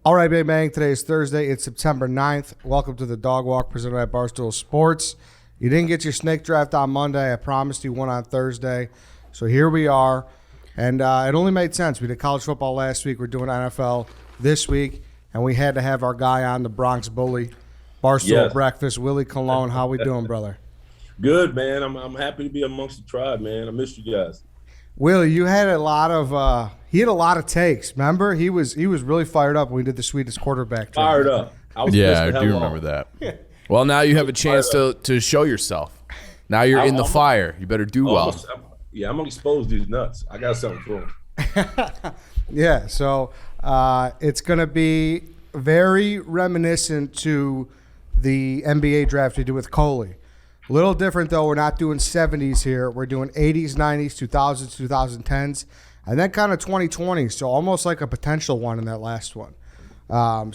All right, Big Bang. Today is Thursday. It's September 9th. Welcome to the Dog Walk presented by Barstool Sports. You didn't get your snake draft on Monday. I promised you one on Thursday. So here we are. And it only made sense. We did college football last week. We're doing NFL this week. And we had to have our guy on, the Bronx Bully. Barstool Breakfast, Willie Cologne. How we doing, brother? Good, man. I'm happy to be amongst the tribe, man. I missed you guys. Willie, you had a lot of he had a lot of takes. Remember, he was really fired up when we did the sweetest quarterback. Fired up. I do remember that. Well, now you have a chance to show yourself. Now you're in the fire. You better do well. I'm gonna expose these nuts. I got something for them. Yeah. So it's gonna be very reminiscent to the NBA draft we did with Coley. A little different, though. We're not doing 70s here. We're doing 80s, 90s, 2000s, 2010s, and then kind of 2020s. So almost like a potential one in that last one.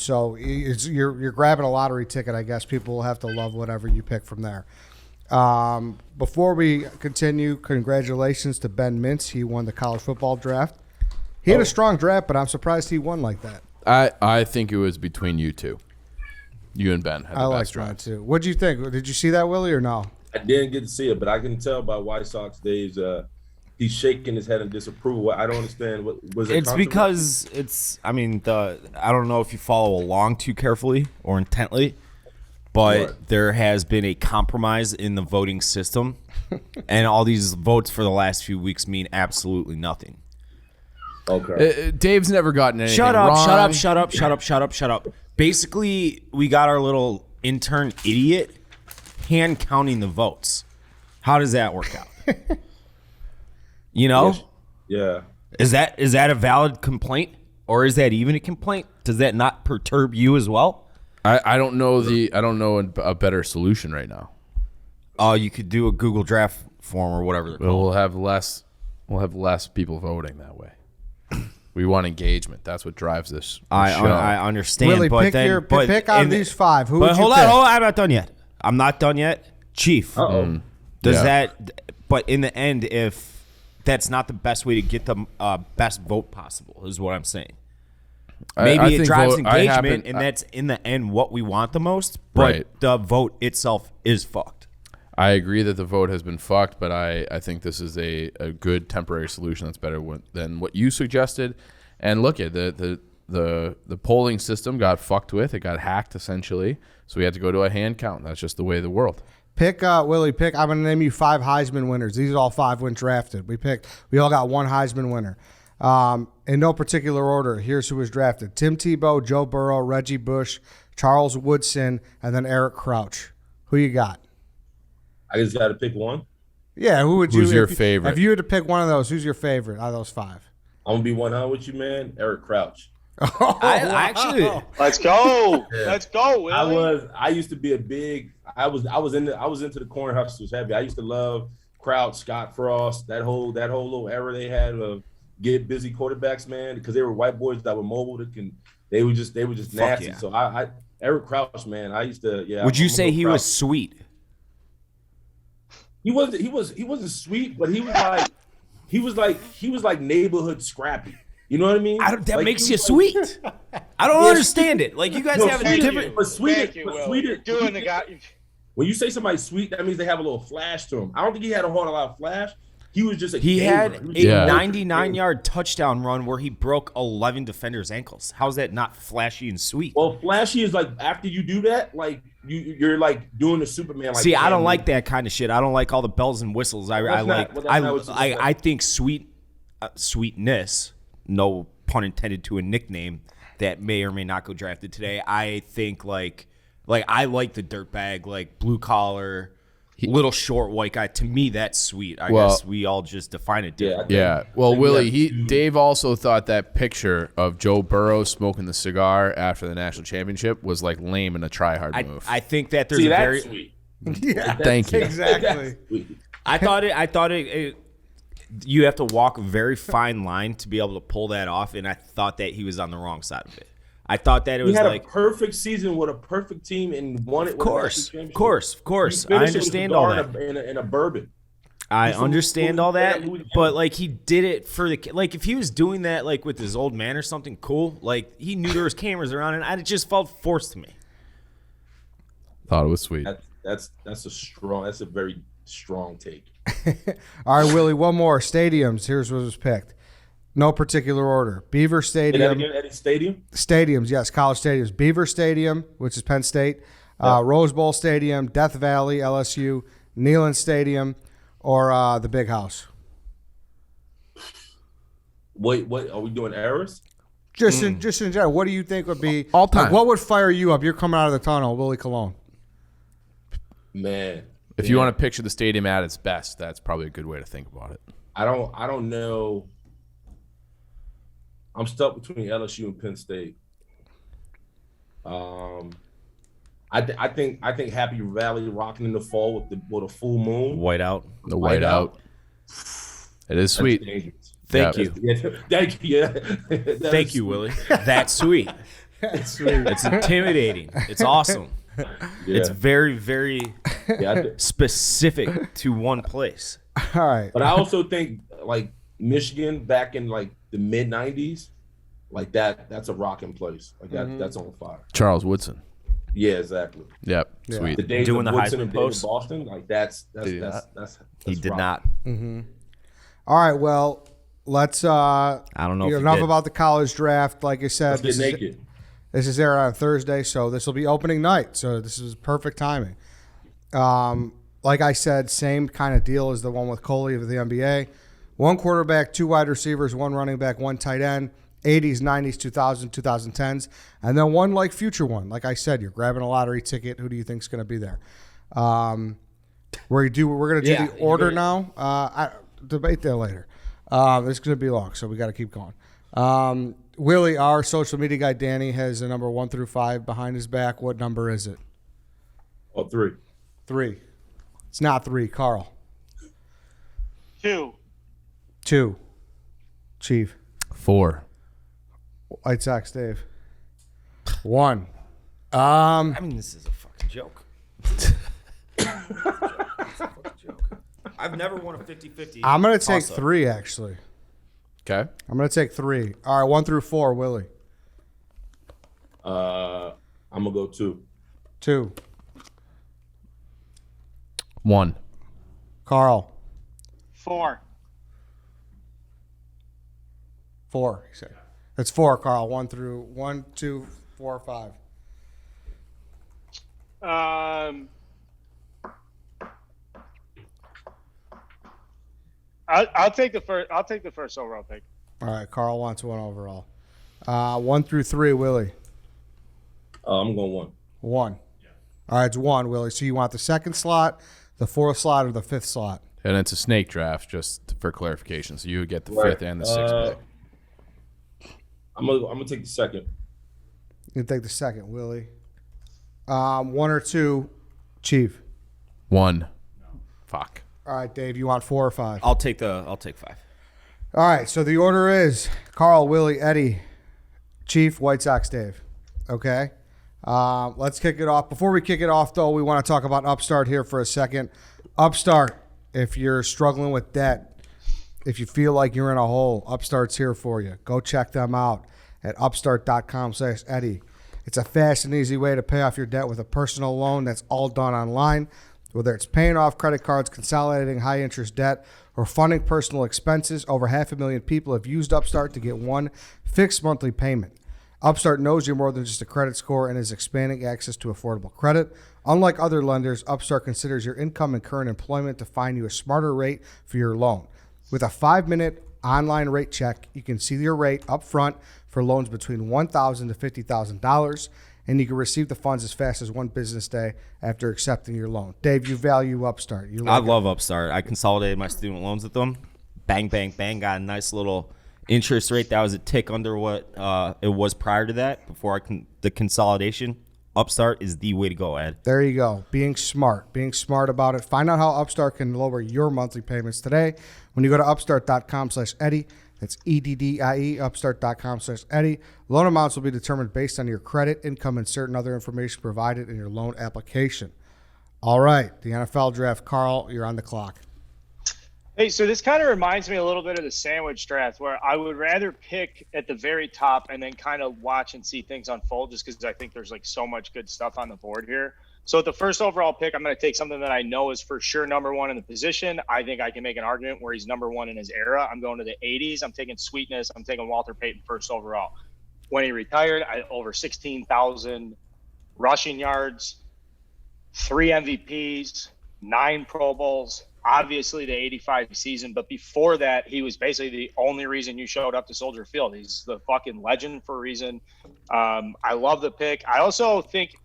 So you're grabbing a lottery ticket, I guess. People will have to love whatever you pick from there. Before we continue, congratulations to Ben Mintz. He won the college football draft. He had a strong draft, but I'm surprised he won like that. I think it was between you two. You and Ben had the best draft. I like that too. What'd you think? Did you see that, Willie, or no? I didn't get to see it, but I can tell by White Sox days. He's shaking his head in disapproval. I don't understand. What was it? It's because it's. I mean, I don't know if you follow along too carefully or intently, but there has been a compromise in the voting system, and all these votes for the last few weeks mean absolutely nothing. Okay. Dave's never gotten anything wrong. Shut up. Basically, we got our little intern idiot hand counting the votes. How does that work out? You know? Yeah. Is that a valid complaint, or is that even a complaint? Does that not perturb you as well? I don't know a better solution right now. Oh, you could do a Google draft form or whatever. We'll have less people voting that way. We want engagement. That's what drives this show. I understand. Willie, but pick out of these five. Who would you hold pick? on. I'm not done yet. Chief. But in the end, if that's not the best way to get the best vote possible, is what I'm saying. Maybe it drives engagement, and that's in the end what we want the most, but the vote itself is fucked. I agree that the vote has been fucked, but I think this is a good temporary solution that's better than what you suggested. And look at the polling system got fucked with. It got hacked essentially, so we had to go to a hand count. That's just the way of the world. Pick Willie. I'm going to name you 5 Heisman winners. These are all 5 when drafted. We all got one Heisman winner. In no particular order, here's who was drafted: Tim Tebow, Joe Burrow, Reggie Bush, Charles Woodson, and then Eric Crouch. Who you got? I just got to pick one. Yeah, who's your favorite? If you had to pick one of those, who's your favorite out of those 5? I'm gonna be 100 with you, man. Eric Crouch. Actually, let's go. Yeah. Let's go, Willie. I used to be a big. I was into the corner hustlers heavy. I used to love Crouch, Scott Frost, that whole little era they had of get busy quarterbacks, man, because they were white boys that were mobile. They were just nasty. Yeah. So I Eric Crouch, man. I used to. Yeah. Would you say he was sweet? He wasn't sweet, but he was like neighborhood Scrappy. You know what I mean? That makes you sweet. I don't understand it. Like you guys have a different. But sweeter. Doing the guy. When you say somebody's sweet, that means they have a little flash to them. I don't think he had a whole lot of flash. He was just He had a 99-yard touchdown run where he broke 11 defenders' ankles. How's that not flashy and sweet? Well, flashy is like after you do that, like you're like doing the Superman. Like, see, I don't like that kind of shit. I don't like all the bells and whistles. I think sweetness, no pun intended to a nickname that may or may not go drafted today. I think like I like the dirtbag, like blue collar. Little short white guy. To me, that's sweet. I guess we all just define it differently. Yeah. Well, Willie, Dave also thought that picture of Joe Burrow smoking the cigar after the national championship was like lame and a try-hard move. I think that there's a very sweet. Yeah, thank you. Exactly. I thought it. You have to walk a very fine line to be able to pull that off, and I thought that he was on the wrong side of it. I thought that it was a perfect season with a perfect team and won it. Of course. I understand all that. In a bourbon. I understand all that, but like he did it for the like if he was doing that like with his old man or something cool, like he knew there was cameras around and it just felt forced to me. Thought it was sweet. That's a very strong take. All right, Willie, one more. Stadiums. Here's what was picked. No particular order. Beaver Stadium. Say that again, Eddie, stadium? Stadiums, yes, college stadiums. Beaver Stadium, which is Penn State. Rose Bowl Stadium, Death Valley, LSU, Neyland Stadium, or the Big House. Wait, what? Are we doing errors? Just in general, what do you think would be all time? Like, what would fire you up? You're coming out of the tunnel, Willie Colon. Man. If you want to picture the stadium at its best, that's probably a good way to think about it. I don't know. I'm stuck between LSU and Penn State. I think Happy Valley rocking in the fall with a full moon. Whiteout. The whiteout. It is sweet. Thank you. Thank you. Thank you, Willie. That's sweet. That's sweet. It's intimidating. It's awesome. Yeah. It's very, very Yeah, specific to one place. All right. but I also think like Michigan back in like the mid '90s, like that's a rocking place. Like that's on fire. Charles Woodson. Yeah, exactly. Yep. Yeah. Sweet. The days Doing of the Woodson Heisman and post. Boston, like that's He did rock. not. All right, well, let's I don't know if he enough did. about the college draft. Like I said, Let's get naked. This is aired on Thursday, so this will be opening night. So this is perfect timing. Like I said, same kind of deal as the one with Coley of the NBA. One quarterback, two wide receivers, one running back, one tight end. 80s, 90s, 2000s, 2010s, and then one like future one. Like I said, you're grabbing a lottery ticket. Who do you think is going to be there? We're going to do the order now. I debate that later. It's going to be long, so we got to keep going. Willie, our social media guy, Danny, has a number 1 through 5 behind his back. What number is it? Oh, 3. 3. It's not 3. Carl. 2. 2. Chief. 4. White Sox, Dave. 1. I mean, this is a fucking joke. It's a fucking joke. I've never won a 50-50. I'm going to take toss-up. 3, actually. Okay. I'm going to take 3. All right, 1 through 4, Willie. I'm gonna go 2. 2. 1. Carl. 4. 4, he said. That's 4, Carl. 1, 2, 4, 5. I'll take the first. I'll take the first overall pick. All right, Carl wants 1 overall. 1 through 3, Willie. I'm going 1. 1. All right, it's 1, Willie. So you want the 2nd slot, the 4th slot, or the 5th slot? And it's a snake draft, just for clarification. So you would get the Right. 5th and the 6th pick. I'm gonna take the 2nd. You can take the 2nd, Willie. 1 or 2, Chief. 1. Fuck. All right, Dave, you want 4 or 5? I'll take 5. All right, so the order is Carl, Willie, Eddie, Chief, White Sox, Dave. Okay? Let's kick it off. Before we kick it off, though, we want to talk about Upstart here for a second. Upstart, if you're struggling with debt, if you feel like you're in a hole, Upstart's here for you. Go check them out at upstart.com/Eddie. It's a fast and easy way to pay off your debt with a personal loan that's all done online. Whether it's paying off credit cards, consolidating high-interest debt, or funding personal expenses, over 500,000 people have used Upstart to get one fixed monthly payment. Upstart knows you're more than just a credit score and is expanding access to affordable credit. Unlike other lenders, Upstart considers your income and current employment to find you a smarter rate for your loan. With a 5-minute online rate check, you can see your rate up front for loans between $1,000 to $50,000, and you can receive the funds as fast as 1 business day after accepting your loan. Dave, you value Upstart. I love Upstart. I consolidated my student loans with them. Bang, bang, bang. Got a nice little interest rate that was a tick under what it was prior to that. Before the consolidation, Upstart is the way to go, Ed. There you go. Being smart about it. Find out how Upstart can lower your monthly payments today when you go to upstart.com/Eddie. That's EDDIE, upstart.com/Eddie. Loan amounts will be determined based on your credit, income, and certain other information provided in your loan application. All right, the NFL draft. Carl, you're on the clock. Hey, so this kind of reminds me a little bit of the sandwich draft, where I would rather pick at the very top and then kind of watch and see things unfold, just because I think there's like so much good stuff on the board here. So at the first overall pick, I'm going to take something that I know is for sure number one in the position. I think I can make an argument where he's number one in his era. I'm going to the 80s. I'm taking Sweetness. I'm taking Walter Payton first overall. When he retired, over 16,000 rushing yards, 3 MVPs, 9 Pro Bowls, obviously the 85 season. But before that, he was basically the only reason you showed up to Soldier Field. He's the fucking legend for a reason. I love the pick. I also think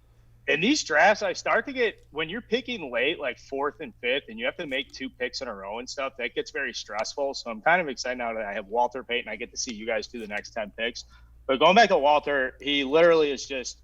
in these drafts, I start to get, when you're picking late, like 4th and 5th, and you have to make 2 picks in a row and stuff, that gets very stressful. So I'm kind of excited now that I have Walter Payton. I get to see you guys do the next 10 picks. But going back to Walter, he literally is just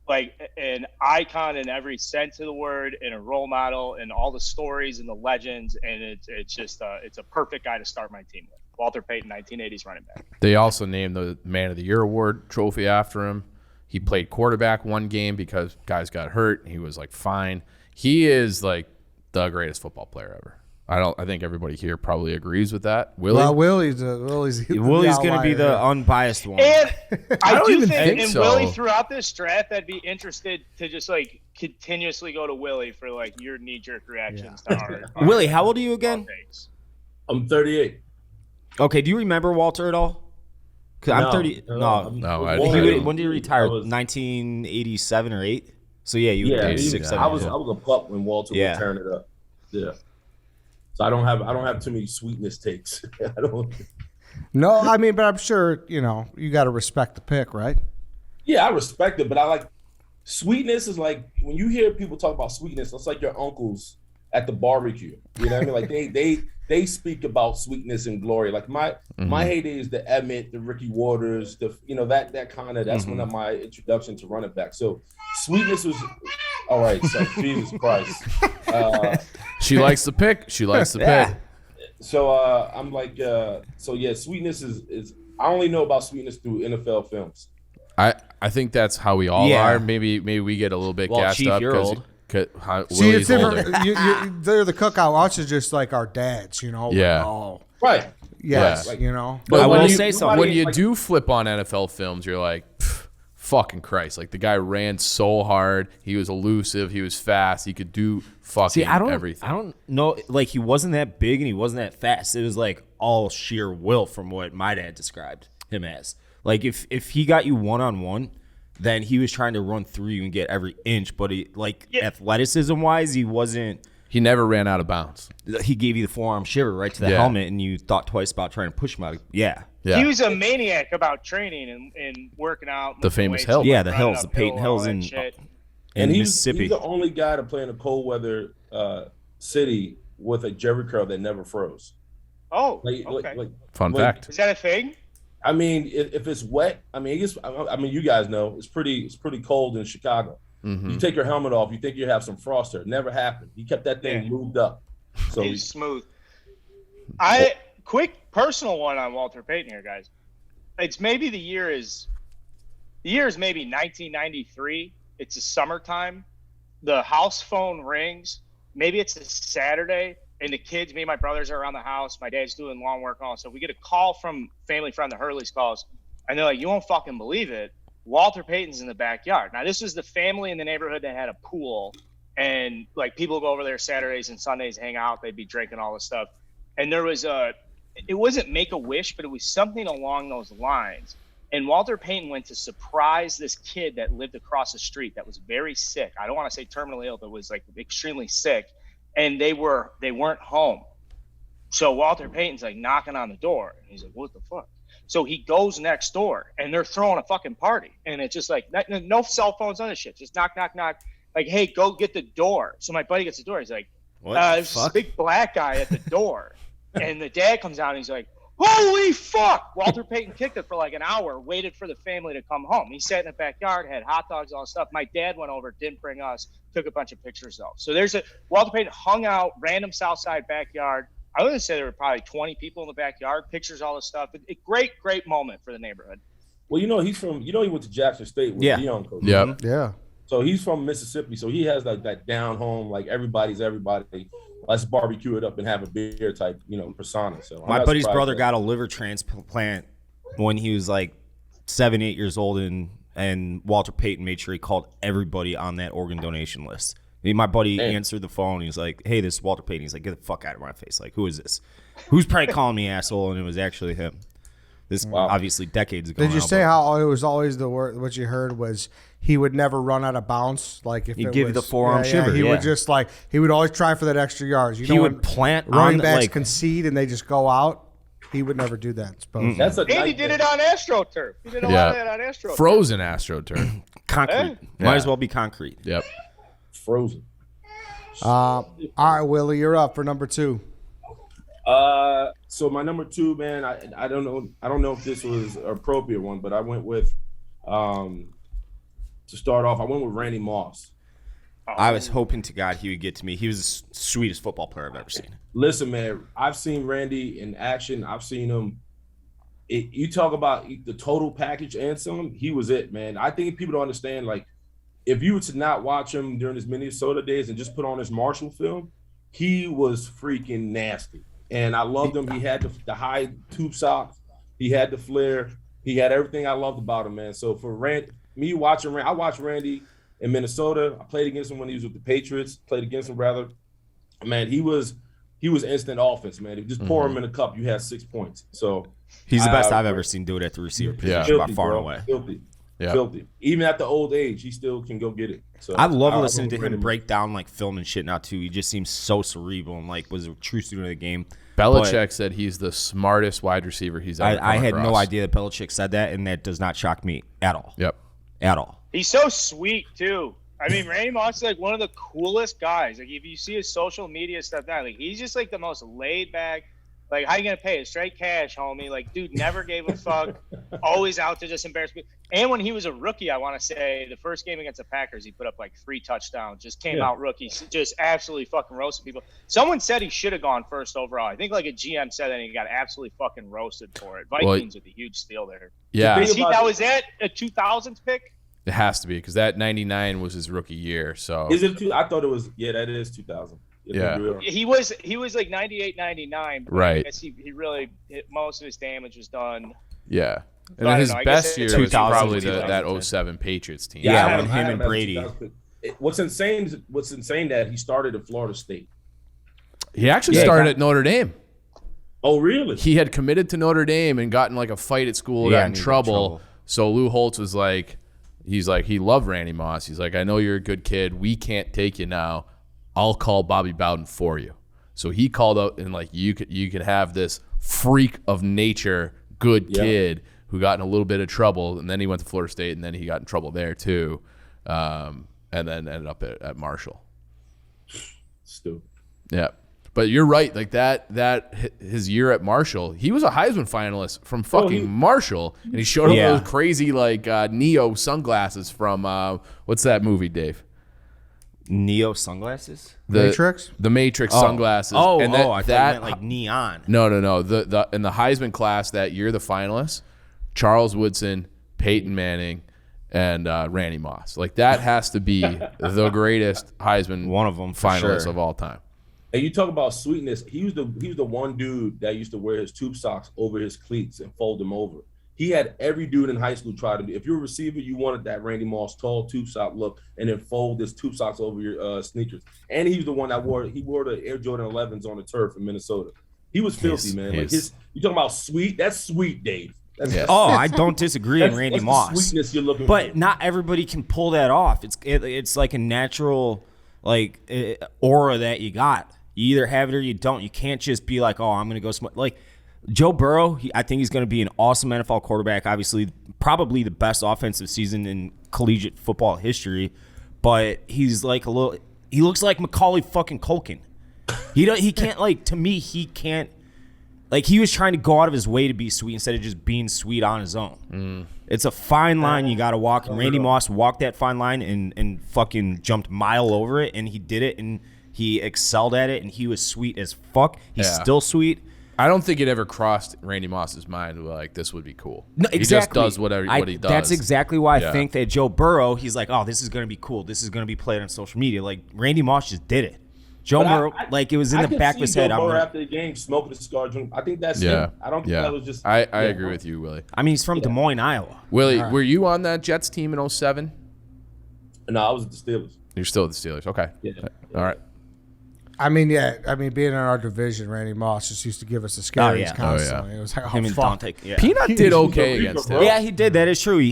like an icon in every sense of the word, and a role model, and all the stories and the legends. And it's just it's a perfect guy to start my team with. Walter Payton, 1980s running back. They also named the Man of the Year award trophy after him. He played quarterback one game because guys got hurt. He was like fine. He is like the greatest football player ever. I think everybody here probably agrees with that. Willie? Well, Willie's going to be the unbiased one. And I don't do even think think so. Willie, throughout this draft, I'd be interested to just like continuously go to Willie for like your knee-jerk reactions to our Willie, how old are you again? takes. I'm 38. Okay, do you remember Walter at all? 'Cause I'm 30. No, I Walter- didn't. When did he retire? I was- 1987 or 8? So yeah, you were Yeah, 6, 7 I was years old. a pup when Walter Yeah. was tearing it up. Yeah. So I don't have too many Sweetness takes. I don't. No, I mean, but I'm sure, you got to respect the pick, right? Yeah, I respect it, but I like Sweetness is like when you hear people talk about Sweetness, it's like your uncles at the barbecue. You know what I mean? Like they speak about sweetness and glory. Like my heyday is the Emmett, the Ricky Waters, that kind of that's one of my introduction to running back. So Sweetness was all right. So Jesus Christ. She likes the pick. She likes the pick. So I'm like, Sweetness is I only know about Sweetness through NFL films. I think that's how we all Yeah. are. Maybe we get a little bit Well, gassed Chief, up you're because old. See, Willie's it's different. older. They're the cookout. Us is just like our dads, Yeah. Oh, Right. yes, Yeah. But I when will you, say something. when you like- do flip on NFL films, you're like, fucking Christ! Like the guy ran so hard. He was elusive. He was fast. He could do fucking everything. I don't know. Like he wasn't that big and he wasn't that fast. It was like all sheer will, from what my dad described him as. Like if he got you 1-on-1, then he was trying to run through you and get every inch. But athleticism wise, he wasn't. He never ran out of bounds. He gave you the forearm shiver right to the Yeah. helmet, and you thought twice about trying to push him out. Yeah. Yeah. He was a maniac about training and working out. The lifting famous weights, hill. Yeah, the running hills, the Peyton uphill, all Hills that in shit. He's Mississippi. the only guy to play in a cold weather city with a Jerry curl that never froze. Oh, Like, okay. Fun like- fact. Is that a thing? I mean, if it's wet, I mean, you guys know it's pretty cold in Chicago. Mm-hmm. You take your helmet off, you think you have some frost there. It never happened. He kept that thing Yeah. moved up. So He's smooth. Quick personal one on Walter Payton here, guys. It's maybe the year is maybe 1993. It's a summertime. The house phone rings. Maybe it's a Saturday, and the kids, me and my brothers are around the house. My dad's doing lawn work and all. So we get a call from family friend, the Hurley's calls, and they're like, "You won't fucking believe it. Walter Payton's in the backyard." Now, this was the family in the neighborhood that had a pool, and like people go over there Saturdays and Sundays, hang out. They'd be drinking all this stuff, and there was it wasn't Make-A-Wish, but it was something along those lines. And Walter Payton went to surprise this kid that lived across the street that was very sick. I don't want to say terminally ill, but was like extremely sick, and they weren't home. So Walter Payton's like knocking on the door, and he's like, "What the fuck?" So he goes next door, and they're throwing a fucking party, and it's just like no cell phones, none of shit, just knock, knock, knock. Like, "Hey, go get the door." So my buddy gets the door. He's like, What "There's this big black guy at the door," and the dad comes out, and he's like, "Holy fuck!" Walter Payton kicked it for like an hour, waited for the family to come home. He sat in the backyard, had hot dogs, all that stuff. My dad went over, didn't bring us, took a bunch of pictures though. So Walter Payton hung out, random Southside backyard. I would say there were probably 20 people in the backyard, pictures, all this stuff. A great moment for the neighborhood. Well, he went to Jackson State with Yeah. Deion coach. Yep. Yeah. So he's from Mississippi. So he has like that down home, like everybody's everybody. Let's barbecue it up and have a beer type, persona. So my buddy's brother got a liver transplant when he was like 7, 8 years old, and Walter Payton made sure he called everybody on that organ donation list. My buddy answered the phone. He's like, "Hey, this is Walter Payton." He's like, "Get the fuck out of my face! Like, who is this? Who's probably calling me asshole?" And it was actually him. This obviously decades ago. Did you say how it was always the word? What you heard was he would never run out of bounds. Like if he'd it give was, you the forearm shiver. He would just he would always try for that extra yards. He would plant running on backs concede and they just go out. He would never do that. Supposedly. That's a and he did it on AstroTurf. He did a lot of that on AstroTurf. Frozen AstroTurf. Concrete. Might as well be concrete. Yep. Frozen. All right, Willie, you're up for number 2. So my number 2, man, I don't know if this was an appropriate one, but I went with to start off, I went with Randy Moss. I was hoping to God he would get to me. He was the sweetest football player I've ever seen. Listen, man, I've seen Randy in action. I've seen him. You talk about the total package and some, he was it, man. I think people don't understand, like, if you were to not watch him during his Minnesota days and just put on his Marshall film, he was freaking nasty. And I loved him. He had the high tube socks. He had the flair. He had everything I loved about him, man. So for me watching Randy, I watched Randy in Minnesota. I played against him when he was with the Patriots. Played against him, rather. Man, he was instant offense, man. If you just pour him in a cup, you had 6 points. So he's the best I've ever seen do it at the receiver position by far and away. Filthy. Even at the old age, he still can go get it. So I love listening to him break down like film and shit now too. He just seems so cerebral and like was a true student of the game. Belichick said he's the smartest wide receiver he's ever come I had across. no idea that Belichick said that, and that does not shock me at all. Yep. At all. He's so sweet too. I mean, Randy Moss is like one of the coolest guys. Like if you see his social media stuff now, like he's just like the most laid back. Like, how you gonna pay it? Straight cash, homie. Like, dude never gave a fuck. Always out to just embarrass me. And when he was a rookie, I want to say the first game against the Packers, he put up like 3 touchdowns. Just came out rookie, just absolutely fucking roasted people. Someone said he should have gone first overall. I think like a GM said that, and he got absolutely fucking roasted for it. Vikings with a huge steal there. Yeah, that was it. A 2000s pick. It has to be because that 99 was his rookie year. So is it? I thought it was. Yeah, that is 2000. Yeah, he was like 98, 99. Right. I guess he really most of his damage was done. Yeah, and then his best year was probably that 07 Patriots team. Yeah, when him and Brady. What's insane that he started at Florida State. He actually started at Notre Dame. Oh, really? He had committed to Notre Dame and got in like a fight at school, got in trouble. So Lou Holtz was like, he loved Randy Moss. He's like, I know you're a good kid. We can't take you now. I'll call Bobby Bowden for you. So he called out and like you could have this freak of nature, good kid who got in a little bit of trouble, and then he went to Florida State, and then he got in trouble there too, and then ended up at Marshall. Stupid. Yeah, but you're right. Like that his year at Marshall, he was a Heisman finalist from fucking Marshall, and he showed up those crazy like Neo sunglasses from what's that movie, Dave? Neo sunglasses? The Matrix sunglasses. I thought you meant like neon. No. The in the Heisman class that year, the finalists, Charles Woodson, Peyton Manning, and Randy Moss. Like that has to be the greatest Heisman one of them finalists of all time. And you talk about sweetness. He was the one dude that used to wear his tube socks over his cleats and fold them over. He had every dude in high school try to do. If you're a receiver, you wanted that Randy Moss tall tube sock look, and then fold his tube socks over your sneakers. And he was the one that wore the Air Jordan 11s on the turf in Minnesota. He was filthy, man. Like you talking about sweet? That's sweet, Dave. I don't disagree in Randy Moss. The sweetness you're looking but for. Not everybody can pull that off. It's like a natural aura that you got. You either have it or you don't. You can't just be like, I'm going to go smoke. Like Joe Burrow, I think he's going to be an awesome NFL quarterback. Obviously, probably the best offensive season in collegiate football history. But he's like he looks like Macaulay fucking Culkin. He can't to me, he can't. Like he was trying to go out of his way to be sweet instead of just being sweet on his own. It's a fine line you got to walk. And Randy Moss walked that fine line and fucking jumped mile over it. And he did it and he excelled at it. And he was sweet as fuck. He's still sweet. I don't think it ever crossed Randy Moss's mind like this would be cool. No, exactly. He just does what he does. That's exactly why I think that Joe Burrow, he's like, oh, this is going to be cool. This is going to be played on social media. Like, Randy Moss just did it. Joe Burrow, it was in the back of his head. Joe Burrow after the game smoking a cigar. I think that's him. I don't think that was just. I agree with you, Willie. I mean, he's from Des Moines, Iowa. Willie, were you on that Jets team in 07? No, I was at the Steelers. You're still at the Steelers. Okay. Yeah. All right. I mean, being in our division, Randy Moss just used to give us the scaries constantly. It was like, Him and fuck. Dante. Yeah. Peanut did okay against him. Yeah, he did. That is true. He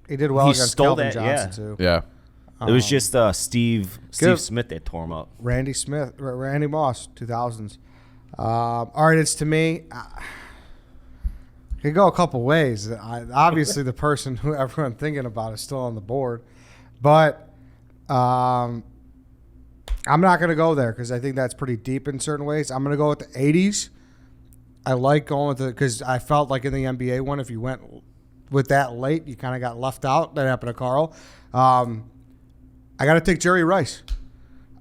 did well against stole Calvin that, Johnson, too. Yeah. It was just Steve Smith that tore him up. Randy Moss, 2000s. All right, it's to me. It could go a couple ways. Obviously, the person who everyone thinking about is still on the board. But I'm not going to go there because I think that's pretty deep in certain ways. I'm going to go with the 80s. I like going with it because I felt like in the NBA one, if you went with that late, you kind of got left out. That happened to Carl. I got to take Jerry Rice.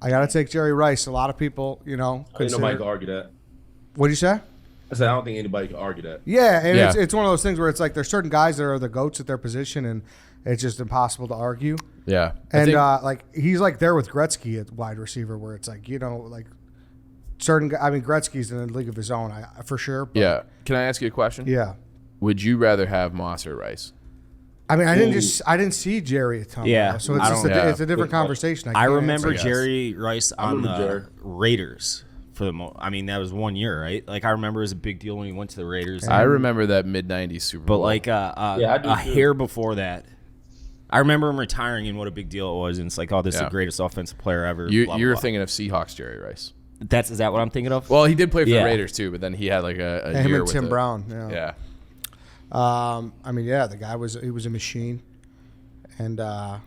A lot of people, I think nobody can argue that. What'd you say? I said I don't think anybody can argue that. Yeah, and it's one of those things where it's like there's certain guys that are the GOATs at their position, and it's just impossible to argue. Yeah. And he's like there with Gretzky at wide receiver, where it's like certain. I mean, Gretzky's in a league of his own, for sure. But, yeah. Can I ask you a question? Yeah. Would you rather have Moss or Rice? I mean, I didn't see Jerry a ton. Yeah, so it's a different conversation. I remember Jerry Rice on the Raiders for the most. I mean, that was 1 year, right? Like I remember it was a big deal when he went to the Raiders. I remember that mid-90s Super Bowl. But like a hair before that, I remember him retiring and what a big deal it was. And it's like, oh, this is the greatest offensive player ever. You're thinking of Seahawks Jerry Rice. Is that what I'm thinking of? Well, he did play for the Raiders too, but then he had like a him year and with Tim Brown. Yeah. The guy was a machine. And the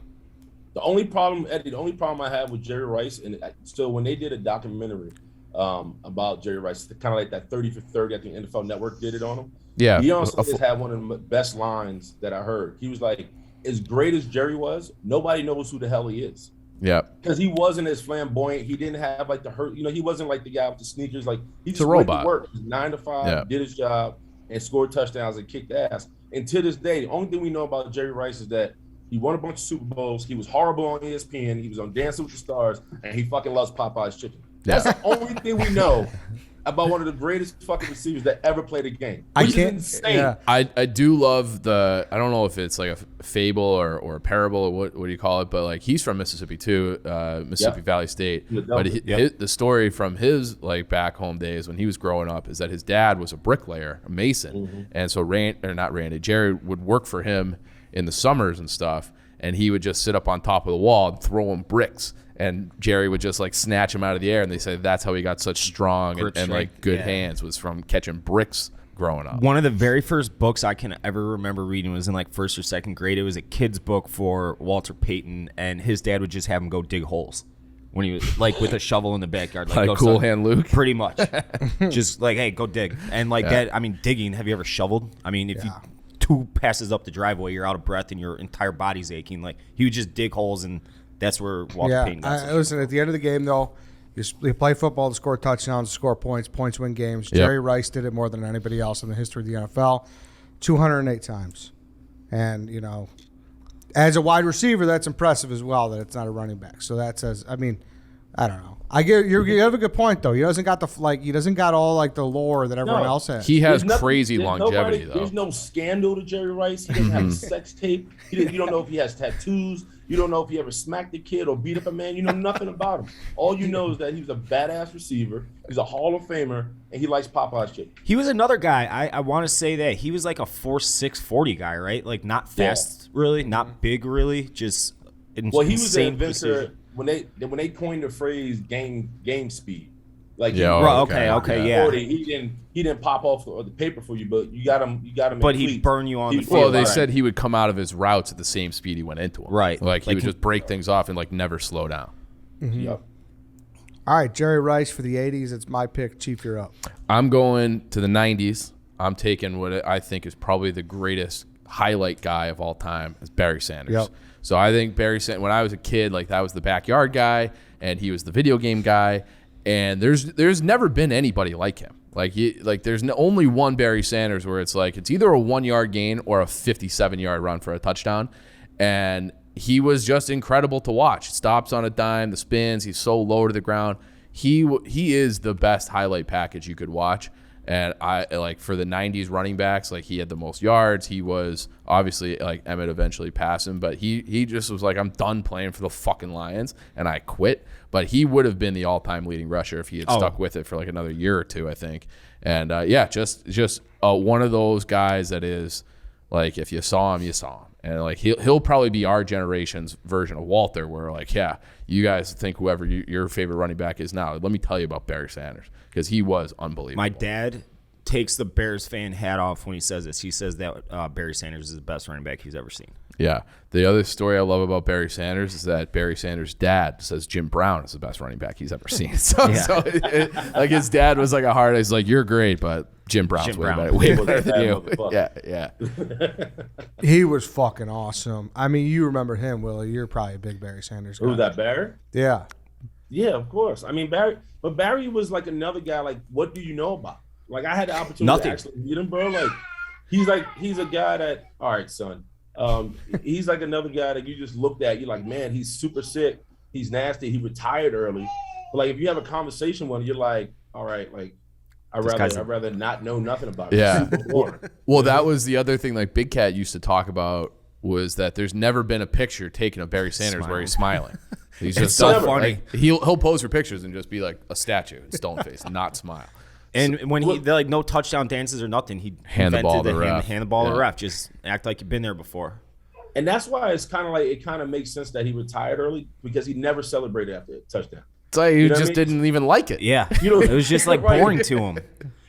only problem, Eddie, I have with Jerry Rice, and so when they did a documentary about Jerry Rice, kind of like that 30 for 30, I think NFL Network did it on him. Yeah. He also had one of the best lines that I heard. He was like, as great as Jerry was, nobody knows who the hell he is. Yeah. Because he wasn't as flamboyant. He didn't have like the hurt. He wasn't like the guy with the sneakers. Like he just went to work 9 to 5, did his job, and scored touchdowns and kicked ass. And to this day, the only thing we know about Jerry Rice is that he won a bunch of Super Bowls. He was horrible on ESPN. He was on Dancing with the Stars, and he fucking loves Popeye's chicken. That's the only thing we know about one of the greatest fucking receivers that ever played a game. Which is insane. Yeah. I do love I don't know if it's like a fable or a parable or what do you call it, but like he's from Mississippi too, Mississippi Valley State. But the story from his like back home days when he was growing up is that his dad was a bricklayer, a mason, and so Jerry would work for him in the summers and stuff, and he would just sit up on top of the wall and throw him bricks, and Jerry would just like snatch him out of the air, and they say that's how he got such strong and like good hands, was from catching bricks growing up. One of the very first books I can ever remember reading was in like first or second grade. It was a kid's book for Walter Payton, and his dad would just have him go dig holes when he was like with a shovel in the backyard, like go Cool Hand Luke, pretty much. Just like, hey, go dig, and like that. I mean, digging. Have you ever shoveled? I mean, if you 2 passes up the driveway, you're out of breath and your entire body's aching. Like he would just dig holes, and that's where Walter Payton got. Listen, at the end of the game, though, you play football to score touchdowns, to score points. Points win games. Jerry Rice did it more than anybody else in the history of the NFL, 208 times. And as a wide receiver, that's impressive as well. That it's not a running back. So that says, I mean, I don't know. You have a good point though. He doesn't got all like the lore that everyone else has. He has crazy longevity though. There's no scandal to Jerry Rice. He doesn't have a sex tape. You don't know if he has tattoos. You don't know if he ever smacked a kid or beat up a man. You know nothing about him. All you know is that he was a badass receiver. He's a Hall of Famer, and he likes Popeye's chicken. He was another guy. I want to say that he was like a 4'6", 40 guy, right? Like not fast, really, not big, really, just insane. Well, he was the inventor when they coined the phrase game speed. Like he didn't pop off the paper for you, but you got him. But he'd burn you on the field. Well, they said he would come out of his routes at the same speed he went into them. Right, like he would just break things off and like never slow down. Mm-hmm. Yep. All right, Jerry Rice for the 80s. It's my pick. Chief, you're up. I'm going to the 90s. I'm taking what I think is probably the greatest highlight guy of all time, is Barry Sanders. Yep. So I think Barry Sanders, when I was a kid, like that was the backyard guy, and he was the video game guy. And there's never been anybody like him. Like there's only one Barry Sanders where it's like it's either a 1 yard gain or a 57-yard run for a touchdown, and he was just incredible to watch. Stops on a dime, the spins, he's so low to the ground. He is the best highlight package you could watch. And I like for the 90s running backs, like he had the most yards. He was obviously like Emmett eventually passed him, but he just was like, I'm done playing for the fucking Lions and I quit. But he would have been the all-time leading rusher if he had stuck with it for like another year or two, I think. And just one of those guys that is like, if you saw him, you saw him. And like he'll probably be our generation's version of Walter, where like, yeah, you guys think whoever your favorite running back is now. Let me tell you about Barry Sanders, because he was unbelievable. My dad takes the Bears fan hat off when he says this. He says that Barry Sanders is the best running back he's ever seen. Yeah. The other story I love about Barry Sanders is that Barry Sanders' dad says Jim Brown is the best running back he's ever seen. So like his dad was like a hard. He's like, you're great, but Jim Brown's way better than you. Yeah. He was fucking awesome. I mean, you remember him, Willie. You're probably a big Barry Sanders guy. Who's that, Barry? Yeah. Yeah, of course. I mean, Barry was like another guy. Like, what do you know about? Like, I had the opportunity to actually meet him, bro. He's a guy that, all right, son. He's like another guy that you just looked at. You're like, man, he's super sick. He's nasty. He retired early. But like, if you have a conversation with him, you're like, all right, like, I'd rather not know nothing about it. Yeah. Well, that was the other thing. Like Big Cat used to talk about was that there's never been a picture taken of Barry Sanders where he's smiling. He's just so funny. Like, he'll pose for pictures and just be like a statue, stone face, not smile. And when they're like no touchdown dances or nothing, he hand the ball to the ref. Hand the ball to the ref. Just act like you've been there before. And that's why it's kind of like it kind of makes sense that he retired early, because he never celebrated after a touchdown. It's like he just didn't even like it. Yeah, it was just like boring to him.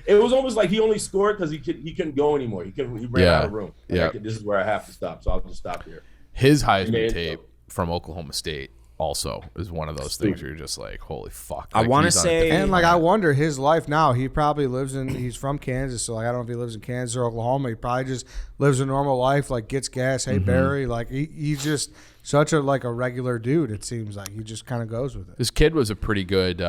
It was almost like he only scored because he couldn't go anymore. He ran out of room. Like, this is where I have to stop, so I'll just stop here. His Heisman tape from Oklahoma State also is one of those things where you're just like, holy fuck. Like, I want to say, and like I wonder his life now. He probably he's from Kansas, so like I don't know if he lives in Kansas or Oklahoma. He probably just lives a normal life, like gets gas. Hey Barry, like he's just such a regular dude. It seems like he just kind of goes with it. This kid was a pretty good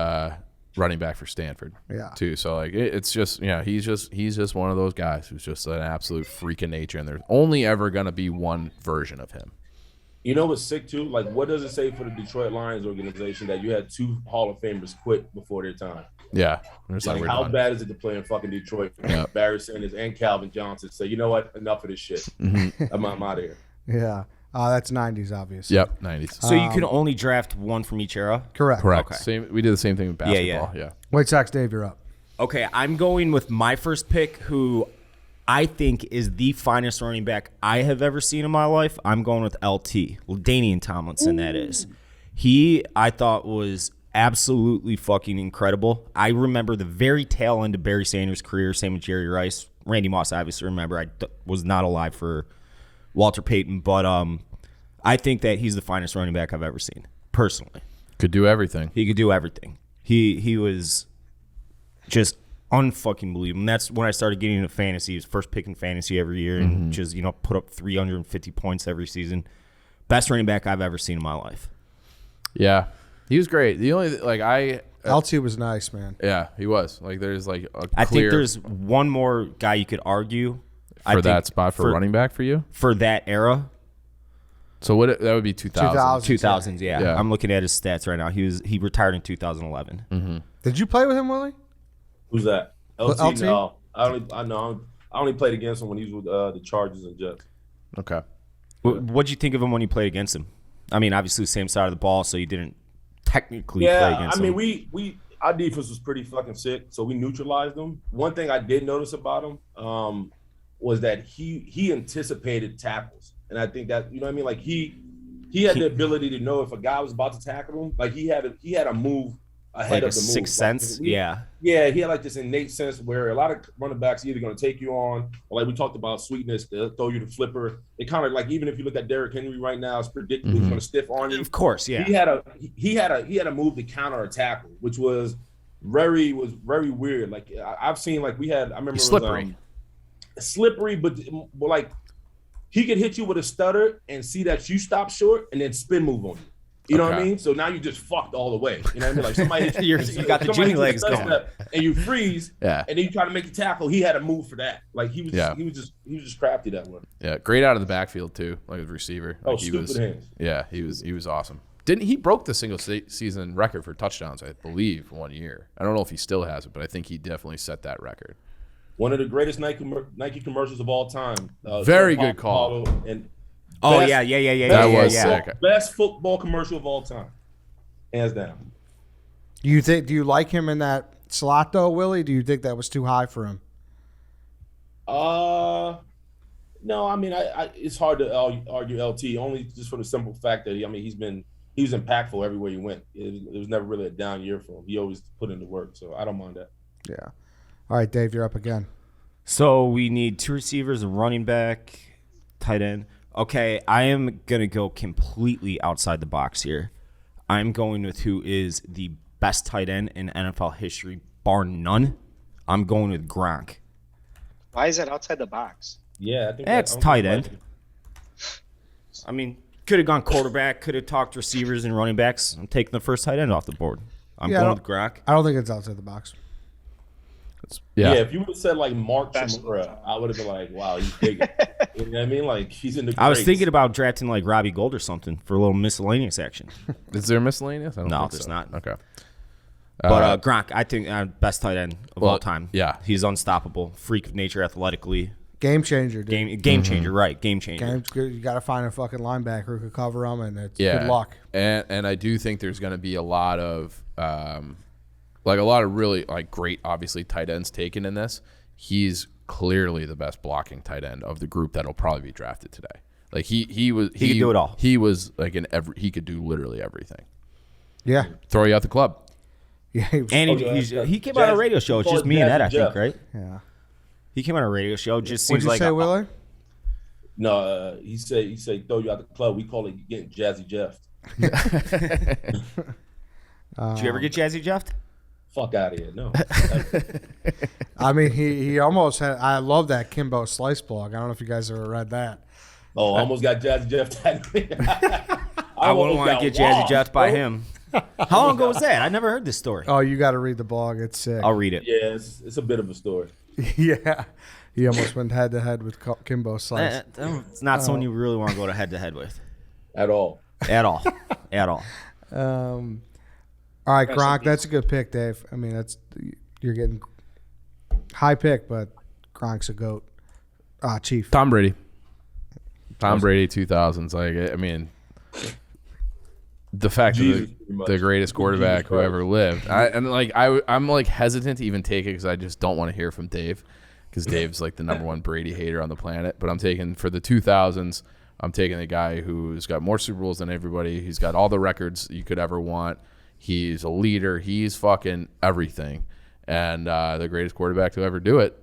running back for Stanford, too. So like it's just he's just one of those guys who's just an absolute freak of nature, and there's only ever gonna be one version of him. You know what's sick too? Like, what does it say for the Detroit Lions organization that you had 2 Hall of Famers quit before their time? Yeah. Like, how bad is it to play in fucking Detroit? Barry Sanders and Calvin Johnson say, you know what? Enough of this shit. I'm out of here. Yeah. That's 90s, obviously. Yep, 90s. So you can only draft one from each era? Correct. Okay. We did the same thing with basketball. Yeah. White Sox, Dave, you're up. Okay, I'm going with my first pick, who I think is the finest running back I have ever seen in my life. I'm going with LT, Danian Tomlinson, that is. He, I thought, was absolutely fucking incredible. I remember the very tail end of Barry Sanders' career, same with Jerry Rice. Randy Moss, I obviously remember. I was not alive for Walter Payton, but I think that he's the finest running back I've ever seen, personally. Could do everything. He could do everything. He was just unfucking believable. And that's when I started getting into fantasy. He was first pick in fantasy every year and just, put up 350 points every season. Best running back I've ever seen in my life. Yeah. He was great. The only LT was nice, man. Yeah, he was. Like there's like a I think there's one more guy you could argue for that spot for running back for you? For that era. So that would be 2000. 2000s, yeah. I'm looking at his stats right now. He retired in 2011. Did you play with him, Willie? Who's that? LT? LT? No. I only played against him when he was with the Chargers and Jets. Okay. What'd you think of him when you played against him? I mean, obviously the same side of the ball, so you didn't technically play against him. I mean, we our defense was pretty fucking sick, so we neutralized them. One thing I did notice about him was that he anticipated tackles. And I think that, like he had the ability to know if a guy was about to tackle him. Like he had a move ahead like of the move. Sixth sense, Yeah, he had like this innate sense where a lot of running backs are either going to take you on, or like we talked about sweetness, they'll throw you the flipper. It kind of like, even if you look at Derrick Henry right now, it's predictable he's going to stiff on you. Of course, yeah. He had a move to counter a tackle, which was very weird. Like I've seen, like I remember slippery. Slippery, but like he could hit you with a stutter and see that you stop short and then spin move on you. You know what I Okay. mean? So now you just fucked all the way. You know what I mean? Like somebody hits You got the somebody Jimmy hits a legs going. step and you freeze, Yeah. and then you try to make the tackle. He had to move for that. Like he was just crafty that one. Yeah, great out of the backfield too, like a receiver. Like Stupid hands. Yeah, he was awesome. Didn't he broke the single season record for touchdowns? I believe 1 year. I don't know if he still has it, but I think he definitely set that record. One of the greatest Nike commercials of all time. Very good call. And That was sick. Best football commercial of all time, hands down. Do you like him in that slot though, Willie? Do you think that was too high for him? No, I mean, it's hard to argue LT only just for the simple fact that he was impactful everywhere he went. It was never really a down year for him. He always put in the work, so I don't mind that. Yeah. All right, Dave, you're up again. So we need 2 receivers, a running back, tight end. Okay, I am going to go completely outside the box here. I'm going with who is the best tight end in NFL history, bar none. I'm going with Gronk. Why is that outside the box? Yeah, I think It's tight end. I mean, could have gone quarterback, could have talked receivers and running backs. I'm taking the first tight end off the board. I'm going with Gronk. I don't think it's outside the box. Yeah, if you would have said like Mark Chimura, I would have been like, wow, he's big. You know what I mean? Like he's in the I was grades. thinking about drafting like Robbie Gold or something for a little miscellaneous action. Is there miscellaneous? I don't No, think there's so. not. Okay. But Gronk, I think best tight end of all time. yeah. He's unstoppable, freak of nature, athletically, Game changer, dude. game changer, right? Game changer. Game's good. You got to find a fucking linebacker who could cover him, and it's Yeah. good luck. And I do think there's going to be a lot of really like great, obviously tight ends taken in this. He's clearly the best blocking tight end of the group that'll probably be drafted today. Like he could do it all. He was like he could do literally everything. Yeah. Throw you out the club. Yeah. And he came on a radio show. It's just me and Ed, I think, right? Yeah. He came on a radio show. Just What'd seems you like say, Willie? No, he said throw you out the club. We call it getting Jazzy Jeff. Did you ever get Jazzy Jeffed? Fuck out of here. No. I mean, he almost had. I love that Kimbo Slice blog. I don't know if you guys ever read that. Oh, almost got Jazzy Jeff tagged. I wouldn't want to get Jazzy Jeffed by him. How long ago was that? I never heard this story. Oh, you got to read the blog. It's sick. I'll read it. Yeah, it's a bit of a story. Yeah. He almost went head to head with Kimbo Slice. It's not someone you really want to go to head with. At all. At all. At all. All right, Gronk. That's a good pick, Dave. I mean, you're getting high pick, but Gronk's a goat. Chief. Tom Brady. Tom Brady 2000s. Like I mean, the fact Jesus, that the greatest quarterback who ever lived. I'm like hesitant to even take it because I just don't want to hear from Dave because Dave's like the number one Brady hater on the planet. But I'm taking for the 2000s. I'm taking the guy who's got more Super Bowls than everybody. He's got all the records you could ever want. He's a leader. He's fucking everything. And the greatest quarterback to ever do it,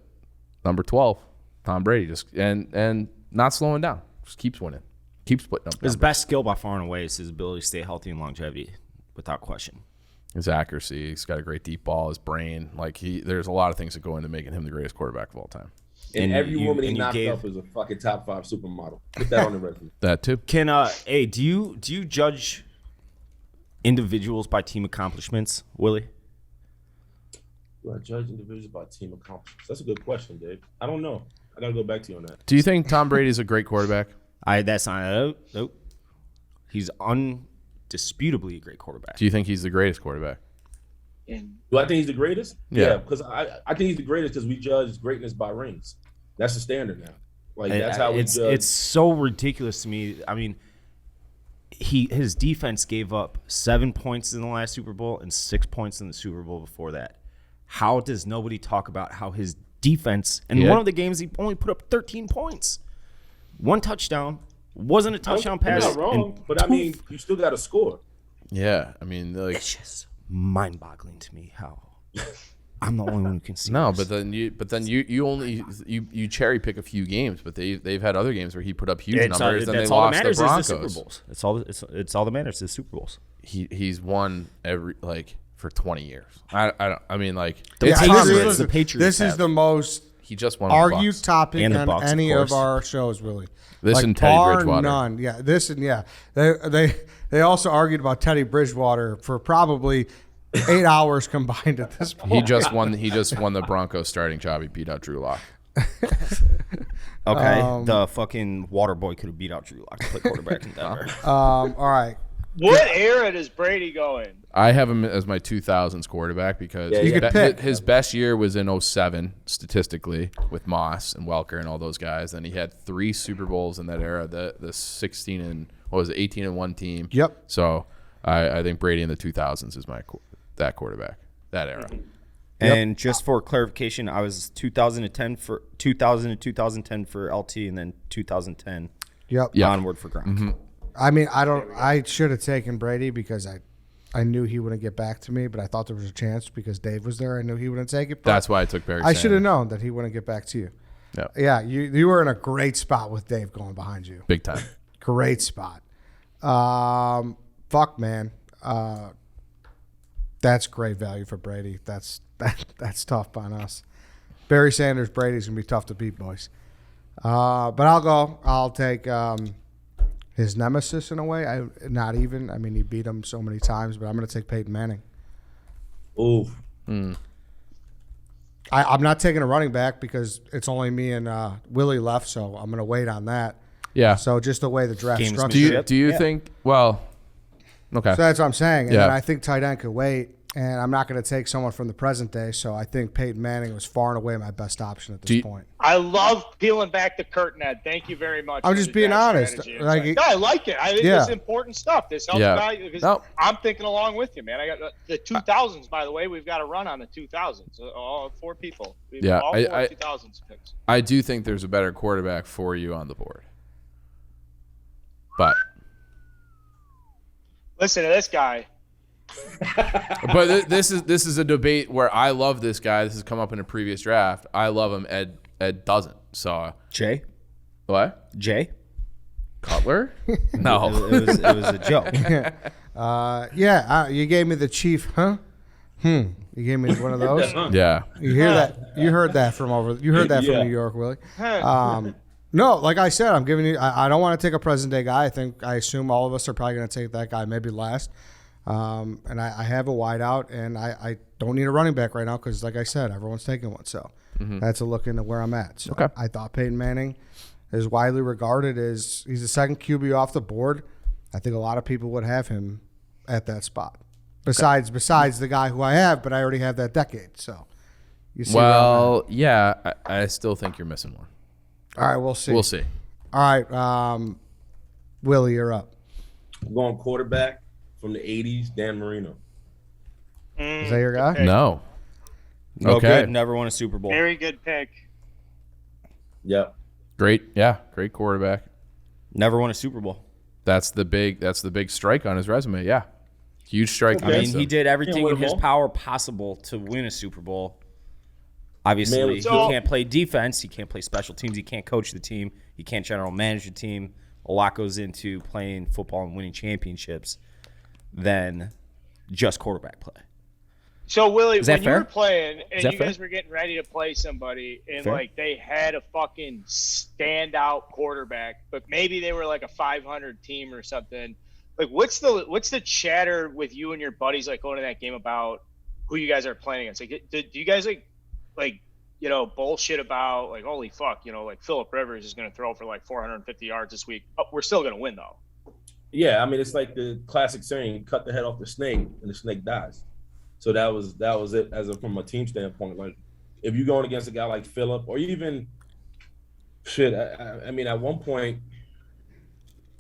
number 12, Tom Brady. Just and not slowing down. Just keeps winning. Keeps putting up. His best skill by far and away is his ability to stay healthy and longevity, without question. His accuracy. He's got a great deep ball. His brain. There's a lot of things that go into making him the greatest quarterback of all time. And every woman he knocked up is a fucking top 5 supermodel. Put that on the resume. That too. Do you judge individuals by team accomplishments, Willie? Do I judge individuals by team accomplishments? That's a good question, Dave. I don't know. I gotta go back to you on that. Do you think Tom Brady's a great quarterback? That's not. Nope. He's undisputably a great quarterback. Do you think he's the greatest quarterback? Do I think he's the greatest? Yeah. Because I think he's the greatest because we judge greatness by rings. That's the standard now. Like that's how we judge. It's so ridiculous to me. I mean, his defense gave up 7 points in the last Super Bowl and 6 points in the Super Bowl before that. How does nobody talk about how his defense in one of the games he only put up 13 points, 1 touchdown, wasn't a touchdown pass. You're not wrong, but I mean, you still got to score. Yeah, I mean, it's just mind-boggling to me how I'm the only one who can see. No, this. but then you only cherry pick a few games, but they've had other games where he put up huge numbers and they lost the Broncos. Super Bowls. It's all that matters is Super Bowls. He's won for 20 years. I mean The Patriots. This is the most He just won. With the Argue Bucs. topic And the on Bucs, of any of course. our shows, Willie. This like, and Teddy bar Bridgewater. none. Yeah, this and yeah. They also argued about Teddy Bridgewater for probably 8 hours combined at this point. He just won. He just won the Broncos starting job. He beat out Drew Lock. Okay, the fucking water boy could have beat out Drew Lock to play quarterback in Denver. All right. What era does Brady go in? I have him as my 2000s quarterback because Yeah, you could pick. his best year was in 07 statistically with Moss and Welker and all those guys. And he had 3 Super Bowls in that era. The 16 and what was it, 18-1 team. Yep. So I think Brady in the 2000s is that quarterback, that era. And just for clarification, I was 2010 for 2000 and 2010 for LT, and then 2010 Yep. onward for Gronk. Mm-hmm. I mean, I should have taken Brady because I knew he wouldn't get back to me, but I thought there was a chance because Dave was there. I knew he wouldn't take it. But That's why I took Barry. I should have Sanders. known that he wouldn't get back to you. Yeah. Yeah, you were in a great spot with Dave going behind you. Big time. Great spot. Fuck, man. That's great value for Brady. That's tough on us. Barry Sanders, Brady's gonna be tough to beat, boys. But I'll go. I'll take his nemesis in a way. I mean, he beat him so many times, but I'm gonna take Peyton Manning. Ooh. I'm not taking a running back because it's only me and Willie left, so I'm gonna wait on that. Yeah. So just the way the draft Gamesmanship. structured. Do you Yeah. think? Well, okay. So that's what I'm saying. And Yeah. then I think tight end could wait. And I'm not going to take someone from the present day. So I think Peyton Manning was far and away my best option at this point. I love peeling back the curtain, Ed. Thank you very much. I'm for just the being draft honest. strategy. It's Like, no, I like it. I think yeah. it's important stuff. This helps Yeah. value because No. I'm thinking along with you, man. I got the 2000s, by the way. We've got to run on the 2000s. All 4 people. Yeah, all 4 2000s picks. I do think there's a better quarterback for you on the board. But Listen to this guy. this is a debate where I love this guy. This has come up in a previous draft. I love him. Ed doesn't. So Jay? what? Cutler? No. It was a joke. You gave me the chief, huh? You gave me one of those. Yeah. You hear that? You heard that from You heard that Yeah. from New York, Willie. No, like I said, I'm giving you. I don't want to take a present day guy. I assume all of us are probably going to take that guy, maybe last. And I have a wide out, and I don't need a running back right now because, like I said, everyone's taking one. So that's a look into where I'm at. So Okay. I thought Peyton Manning is widely regarded as he's the second QB off the board. I think a lot of people would have him at that spot. Besides the guy who I have, but I already have that decade. So you see. Well, yeah, I still think you're missing one. all right, we'll see. We'll see. All right, Willie, you're up. I'm going quarterback from the 80s, Dan Marino. Is that your guy? Okay. No. No Okay. good. Never won a Super Bowl. Very good pick. Yep. Great. Yeah. Great quarterback. Never won a Super Bowl. That's the big strike on his resume. Yeah. Huge strike. I mean, against he him. did everything win in a his ball. power possible to win a Super Bowl. Obviously, Man, he so- can't play defense. He can't play special teams. He can't coach the team. He can't general manage the team. A lot goes into playing football and winning championships than just quarterback play. So Willie, that when you fair? were playing and that you fair? guys were getting ready to play somebody, and Fair. like they had a fucking standout quarterback, but maybe they were like a 500 team or something. Like, what's the chatter with you and your buddies like going to that game about who you guys are playing against? Like, do you guys like bullshit about like, holy fuck, like Phillip Rivers is going to throw for like 450 yards this week. Oh, we're still going to win though. Yeah, I mean, it's like the classic saying, cut the head off the snake and the snake dies. So that was it from a team standpoint. Like, if you're going against a guy like Phillip or even shit, I mean, at one point,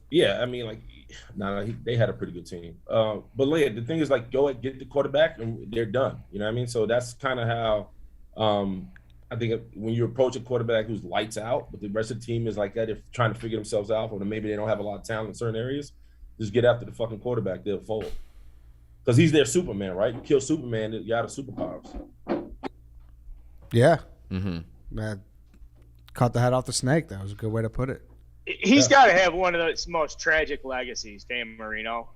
yeah, I mean, like, they had a pretty good team. But Leah, the thing is, like, go and get the quarterback and they're done. You know what I mean? So that's kind of how I think when you approach a quarterback who's lights out, but the rest of the team is like that, if trying to figure themselves out, or maybe they don't have a lot of talent in certain areas, just get after the fucking quarterback. They'll fold. Because he's their Superman, right? You kill Superman, you out of superpowers. Yeah. Mm-hmm. That cut the head off the snake. That was a good way to put it. He's got to have one of the most tragic legacies, Dan Marino.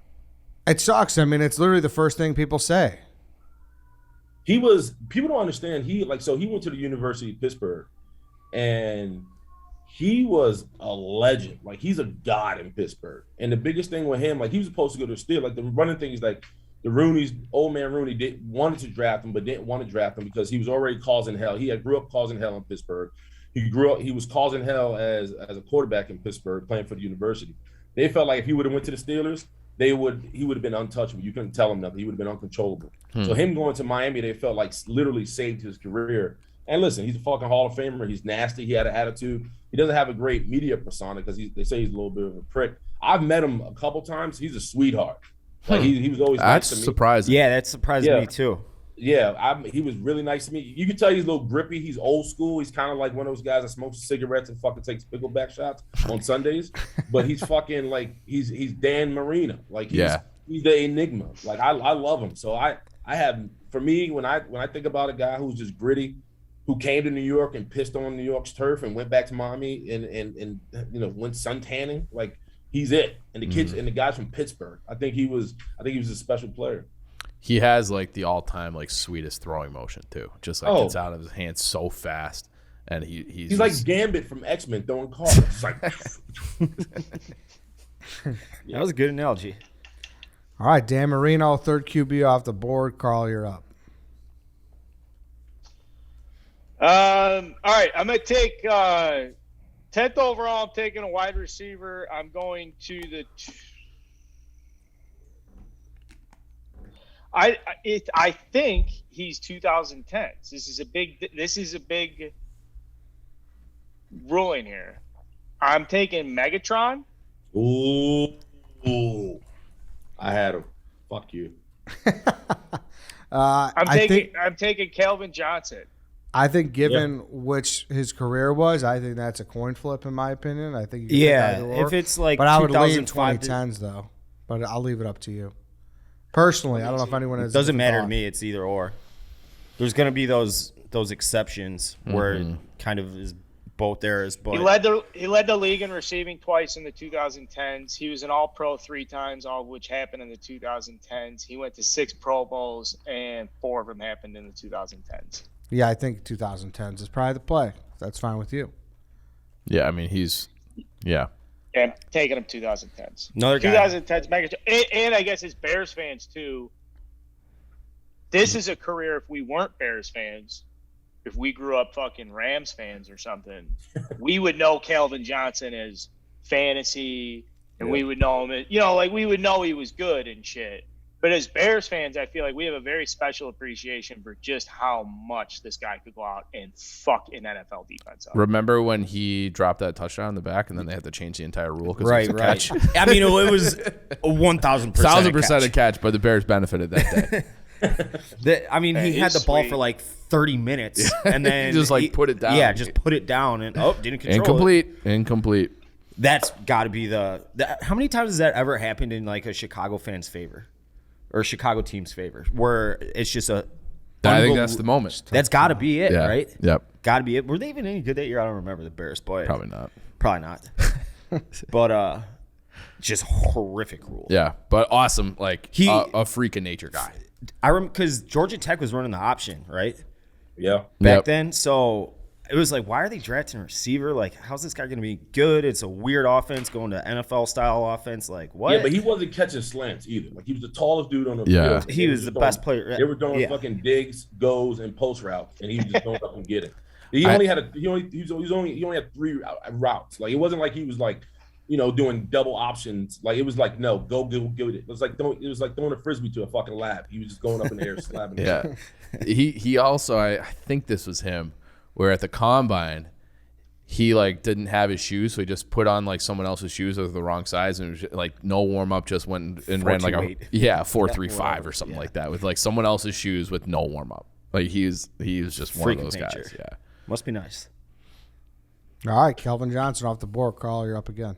It sucks. I mean, it's literally the first thing people say. People don't understand. He went to the University of Pittsburgh, and he was a legend. Like, he's a god in Pittsburgh. And the biggest thing with him, like, he was supposed to go to the Steelers. Like, the running thing is like the old man Rooney wanted to draft him, but didn't want to draft him because he was already causing hell. He grew up causing hell in Pittsburgh. He was causing hell as a quarterback in Pittsburgh, playing for the university. They felt like if he would have went to the Steelers, he would have been untouchable. You couldn't tell him nothing. He would have been uncontrollable. So him going to Miami, they felt like literally saved his career. And listen, he's a fucking Hall of Famer. He's nasty. He had an attitude. He doesn't have a great media persona because they say he's a little bit of a prick. I've met him a couple times. He's a sweetheart. Like, he was always nice to me. That's surprising. Yeah, that surprised me too. Yeah, he was really nice to me. You can tell he's a little grippy. He's old school. He's kind of like one of those guys that smokes cigarettes and fucking takes pickleback shots on Sundays. But he's fucking like he's Dan Marino. Like he's the enigma. Like I love him. So I have, for me, when I think about a guy who's just gritty, who came to New York and pissed on New York's turf and went back to Miami and went sun tanning, like, he's it. And the kids and the guys from Pittsburgh, I think he was a special player. He has like the all-time like sweetest throwing motion too. Just like gets out of his hands so fast, and he's like Gambit from X-Men throwing cards. It's like that was a good analogy. All right, Dan Marino, third QB off the board. Carl, you're up. All right, I'm gonna take 10th overall. I'm taking a wide receiver. I'm going to the. I think he's 2010s. This is a big ruling here. I'm taking Megatron. Ooh. I had him. Fuck you. I'm taking Calvin Johnson. I think given which his career was, I think that's a coin flip in my opinion. I think you can pick either or. If it's like, but I would lean 2005 2010s though. But I'll leave it up to you. Personally, I don't know if anyone has. It doesn't matter to me. It's either or. There's going to be those exceptions where it kind of is both areas. But he led the league in receiving twice in the 2010s. He was an All-Pro 3 times, all of which happened in the 2010s. He went to 6 Pro Bowls, and 4 of them happened in the 2010s. Yeah, I think 2010s is probably the play. That's fine with you. Yeah, I mean he's Yeah, I'm taking him 2010s. Another guy. 2010s Megatron, and I guess as Bears fans too. This is a career. If we weren't Bears fans, if we grew up fucking Rams fans or something, we would know Calvin Johnson as fantasy, and we would know him as, like we would know he was good and shit. But as Bears fans, I feel like we have a very special appreciation for just how much this guy could go out and fuck an NFL defense up. Remember when he dropped that touchdown in the back, and then they had to change the entire rule because right. catch? I mean, it was a 1,000% a catch, but the Bears benefited that day. He had the ball for like 30 minutes, and then just put it down. Yeah, just put it down, and didn't control it. Incomplete. That's got to be the. How many times has that ever happened in like a Chicago fan's favor, or a Chicago team's favor, where it's just a? I think that's the moment. That's got to be it, right? Yep. Got to be it. Were they even any good that year? I don't remember the Bears, but Probably not. But just horrific rules. Yeah, but awesome. Like a freak of nature guy. I remember because Georgia Tech was running the option, right? Yeah. Back then, so it was like, why are they drafting a receiver? Like, how's this guy going to be good? It's a weird offense going to NFL style offense. Like, what? Yeah, but he wasn't catching slants either. Like, he was the tallest dude on the field. He was the best player. They were doing fucking digs, goes, and post routes, and he was just going up and getting. He only had 3 routes. Like, it wasn't like he was like, doing double options. Like, it was like, no, go get it. It was like throwing a frisbee to a fucking lab. He was just going up in the air slapping. Yeah. He also, I think this was him, where at the combine, he didn't have his shoes, so he just put on someone else's shoes that were the wrong size, and it was no warm up, just went and ran 4.35 or something like that with someone else's shoes with no warm up. Like he was just one of those guys. Yeah, must be nice. All right, Calvin Johnson off the board. Carl, you're up again.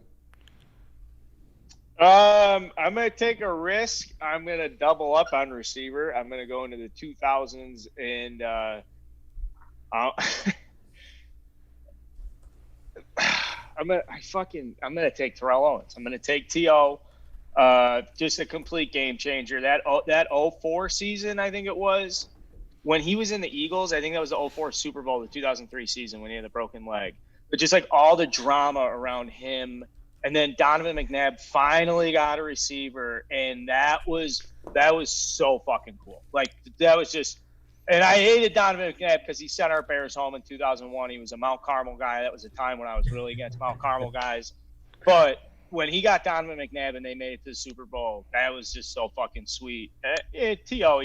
I'm going to take a risk. I'm going to double up on receiver. I'm going to go into the 2000s, and I'm going to take Terrell Owens. I'm going to take T.O. Just a complete game changer. That 04 season, I think it was, when he was in the Eagles, I think that was the 2004 Super Bowl, the 2003 season when he had the broken leg. But just like all the drama around him. And then Donovan McNabb finally got a receiver. And that was so fucking cool. Like, that was just – and I hated Donovan McNabb because he sent our Bears home in 2001. He was a Mount Carmel guy. That was a time when I was really against Mount Carmel guys. But when he got Donovan McNabb and they made it to the Super Bowl, that was just so fucking sweet. T.O.,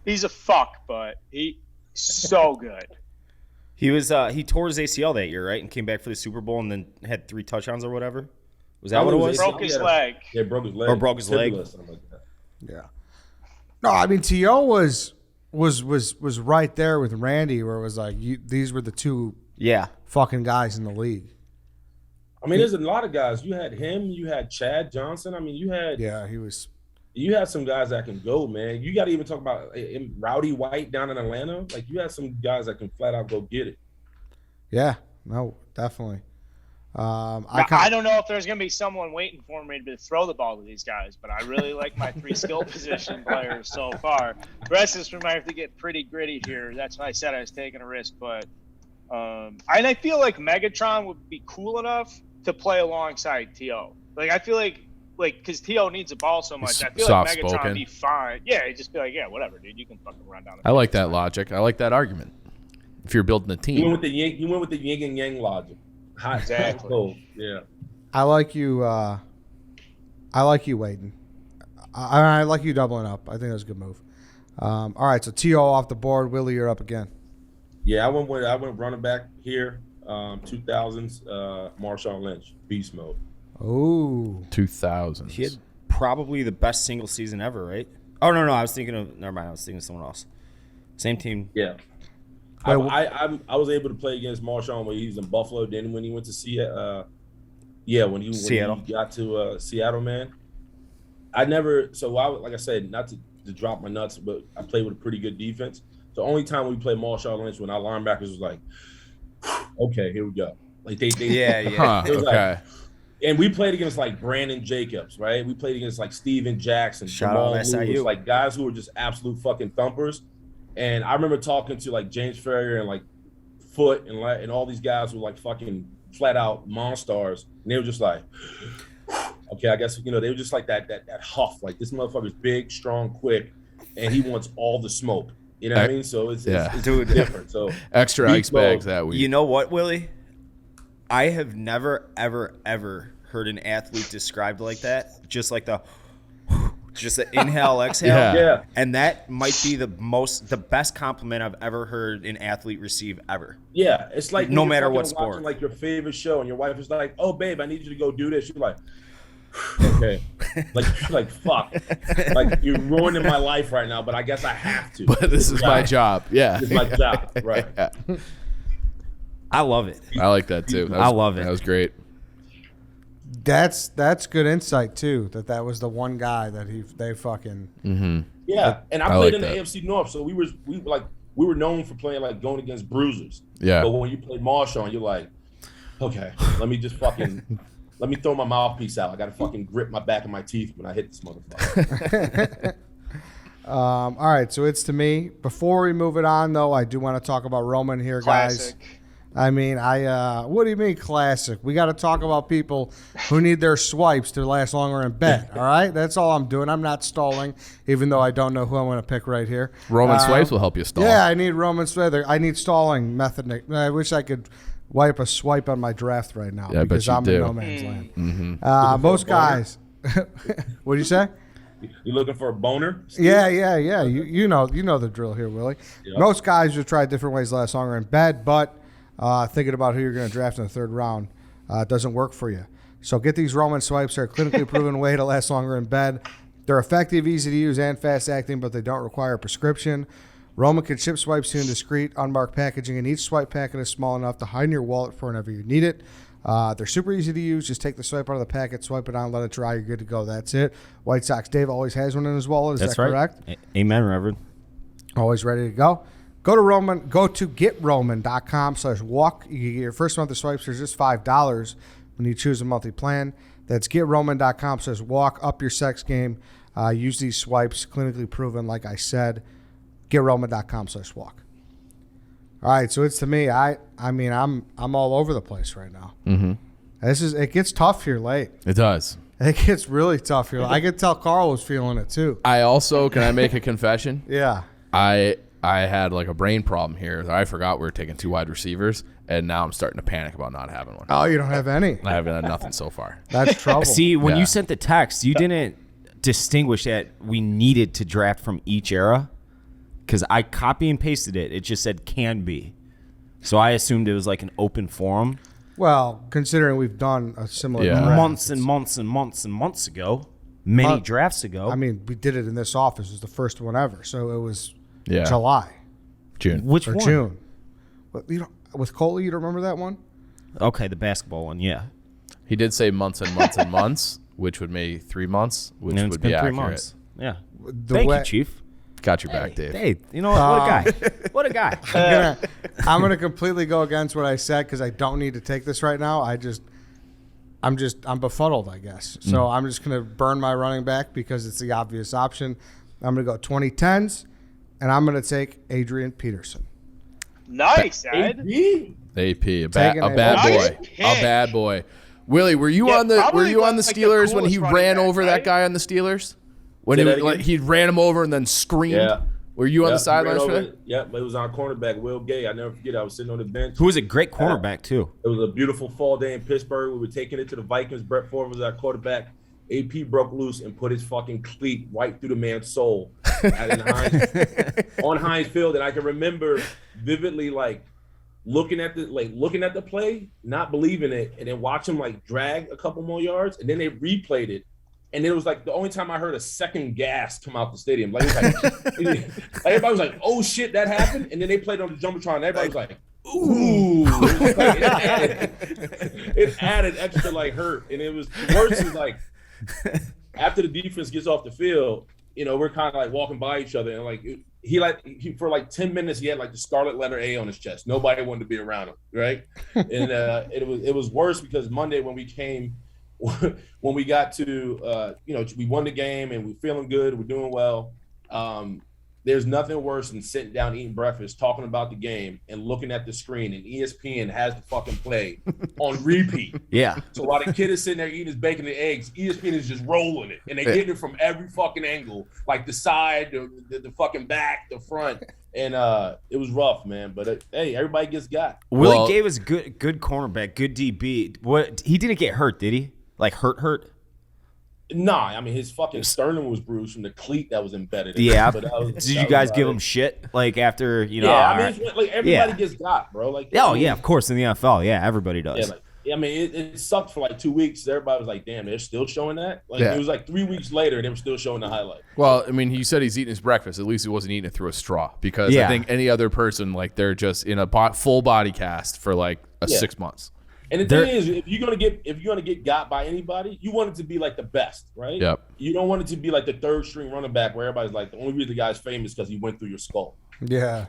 he's a fuck, but he's so good. He was he tore his ACL that year, right, and came back for the Super Bowl and then had 3 touchdowns or whatever. Was that what it was? Broke his leg. Yeah, broke his leg. Or broke his leg. Yeah. No, I mean T.O. was right there with Randy, where it was like these were the two fucking guys in the league. I mean, there's a lot of guys. You had him. You had Chad Johnson. I mean, you had You had some guys that can go, man. You got to even talk about Rowdy White down in Atlanta. Like, you had some guys that can flat out go get it. Yeah, no, definitely. I don't know if there's going to be someone waiting for me to throw the ball to these guys, but I really like my 3 skill position players so far. The rest of us might have to get pretty gritty here. That's why I said I was taking a risk. But and I feel like Megatron would be cool enough to play alongside T.O. Like, I feel like because T.O. needs the ball so much, I feel like Megatron would be fine. Yeah, he'd just be like, yeah, whatever, dude. You can fucking run down the I like that logic. I like that argument. If you're building a team. You went with the yin and yang logic. Exactly. Cool. Yeah. I like you, Waden. I like you doubling up. I think that was a good move. All right, so T.O. off the board. Willie, you're up again. Yeah, I went running back here. 2000s, Marshawn Lynch, beast mode. Oh, 2000s. He had probably the best single season ever, right? Oh no, I was thinking of. Never mind, I was thinking of someone else. Same team. Yeah. I was able to play against Marshawn when he was in Buffalo. Then when he went to Seattle. When he got to Seattle, man. Like I said, not to drop my nuts, but I played with a pretty good defense. The only time we played Marshawn Lynch when our linebackers was like, okay, here we go. Like they Huh, okay. Like, and we played against like Brandon Jacobs, right? We played against like Steven Jackson, Shout out SIU. like guys who were just absolute fucking thumpers. And I remember talking to like James Ferrier and like Foote and all these guys who were like fucking flat out monsters, and they were just like, okay, I guess they were just like that huff, like this motherfucker's big, strong, quick, and he wants all the smoke. You know what I mean? So it's different. So extra ice bags that week. You know what, Willie? I have never, ever, ever heard an athlete described like that. Just like the inhale, exhale. Yeah. And that might be the best compliment I've ever heard an athlete receive ever. Yeah. It's like no matter what watching, sport. like your favorite show, and your wife is like, "Oh, babe, I need you to go do this." You're like, okay. like fuck. Like, you're ruining my life right now, but I guess I have to. But this is my job. Yeah. This is my job. Right. Yeah. I love it. I like that too. I love it. That was great. That's good insight too. That was the one guy that they fucking. Mm-hmm. Yeah, and I played like in the AFC North, so we were known for playing like going against bruisers. Yeah. But when you play Marshawn, you're like, okay, let me throw my mouthpiece out. I got to fucking grip my back of my teeth when I hit this motherfucker. All right, so it's to me. Before we move it on, though, I do want to talk about Roman here, Classic. guys. I mean, what do you mean classic? We got to talk about people who need their swipes to last longer in bed, all right? That's all I'm doing. I'm not stalling, even though I don't know who I'm going to pick right here. Roman swipes will help you stall. Yeah, I need Roman swipes. I need stalling method. I wish I could wipe a swipe on my draft right now because I'm in no man's land. Mm-hmm. Most guys. What do you say? You looking for a boner? Steve? Yeah. You know the drill here, Willie. Yep. Most guys will try different ways to last longer in bed, but thinking about who you're going to draft in the third round doesn't work for you. So get these Roman swipes. They're a clinically proven way to last longer in bed. They're effective, easy to use, and fast acting, but they don't require a prescription. Roman can ship swipes to you in discreet, unmarked packaging, and each swipe packet is small enough to hide in your wallet for whenever you need it. They're super easy to use. Just take the swipe out of the packet, swipe it on, let it dry. You're good to go. That's it. White Sox Dave always has one in his wallet. Is That's that right. correct? Amen, Reverend. Always ready to go. Go to getroman.com/walk. You get your first month of swipes for just $5 when you choose a monthly plan. That's getroman.com/walk. Up your sex game. Use these swipes, clinically proven, like I said. GetRoman.com/walk. All right, so it's to me. I mean, I'm all over the place right now. Mm-hmm. It gets tough here late. It does. It gets really tough here. I could tell Carl was feeling it too. I also, can I make a confession? Yeah. I had like a brain problem here. I forgot we were taking 2 wide receivers, and now I'm starting to panic about not having one. Oh, you don't have any. I haven't had nothing so far. That's trouble. See, when Yeah. you sent the text, you didn't distinguish that we needed to draft from each era, because I copy and pasted it. It just said can be. So I assumed it was like an open forum. Well, considering we've done a similar Yeah. draft. Months and months and months and months ago, many drafts ago. I mean, we did it in this office. It was the first one ever. So it was Yeah. July June. which or one? June. But you don't, with Coley, you don't remember that one? Okay, the basketball one, yeah. He did say months and months and months, which would make 3 months, which And it's would been be 3 accurate. months. Yeah. The Thank way- you, Chief. Got your back, Dave. Hey, you know what? What a guy. What a guy. I'm gonna completely go against what I said because I don't need to take this right now. I'm befuddled, I guess. So I'm just gonna burn my running back because it's the obvious option. I'm gonna go 2010s, and I'm gonna take Adrian Peterson. Nice, Ed. AB? AP, a Taking bad it. boy, Nice a pick. bad boy. Willie, were you Yeah, on the probably Steelers like the when he coolest ran running over back, that right? guy on the Steelers? When Say he that again? he ran him over and then screamed. Yeah. Were you on the Ran sidelines for over that? it. Yeah, but it was our cornerback, Will Gay. I never forget. I was sitting on the bench. Who was a great cornerback, too. It was a beautiful fall day in Pittsburgh. We were taking it to the Vikings. Brett Favre was our quarterback. AP broke loose and put his fucking cleat right through the man's soul on Heinz Field. And I can remember vividly, like, looking at the play, not believing it, and then watch him like drag a couple more yards, and then they replayed it. And it was like the only time I heard a second gas come out the stadium. Like, it was like everybody was like, "Oh shit, that happened!" And then they played on the jumbotron. And everybody was like, "Ooh!" It added extra like hurt, and it was worse. Is like after the defense gets off the field, you know, we're kind of like walking by each other, and like he for like 10 minutes he had like the scarlet letter A on his chest. Nobody wanted to be around him, right? And it was worse because Monday when we got to, we won the game and we're feeling good, we're doing well. There's nothing worse than sitting down eating breakfast, talking about the game, and looking at the screen, and ESPN has the fucking play on repeat. Yeah. So while the kid is sitting there eating his bacon and eggs, ESPN is just rolling it, and they get it from every fucking angle, like the side, the fucking back, the front, and it was rough, man. But hey, everybody gets got. Willie Gay was good cornerback, good DB. What, he didn't get hurt, did he? Like hurt? Nah, I mean his fucking sternum was bruised from the cleat that was embedded. In Yeah. it, but Did you guys give him shit like after Yeah, I mean, it's like everybody gets got, bro. Like, Oh yeah, of course in the NFL, yeah, everybody does. I mean, it sucked for like 2 weeks. Everybody was like, "Damn, they're still showing that." Like Yeah. it was like 3 weeks later, and they were still showing the highlight. Well, I mean, he said he's eating his breakfast. At least he wasn't eating it through a straw, because I think any other person, like, they're just in a full body cast for like 6 months. And the thing is, if you're gonna get got by anybody, you want it to be like the best, right? Yep. You don't want it to be like the third string running back where everybody's like, the only reason the guy's famous because he went through your skull. Yeah.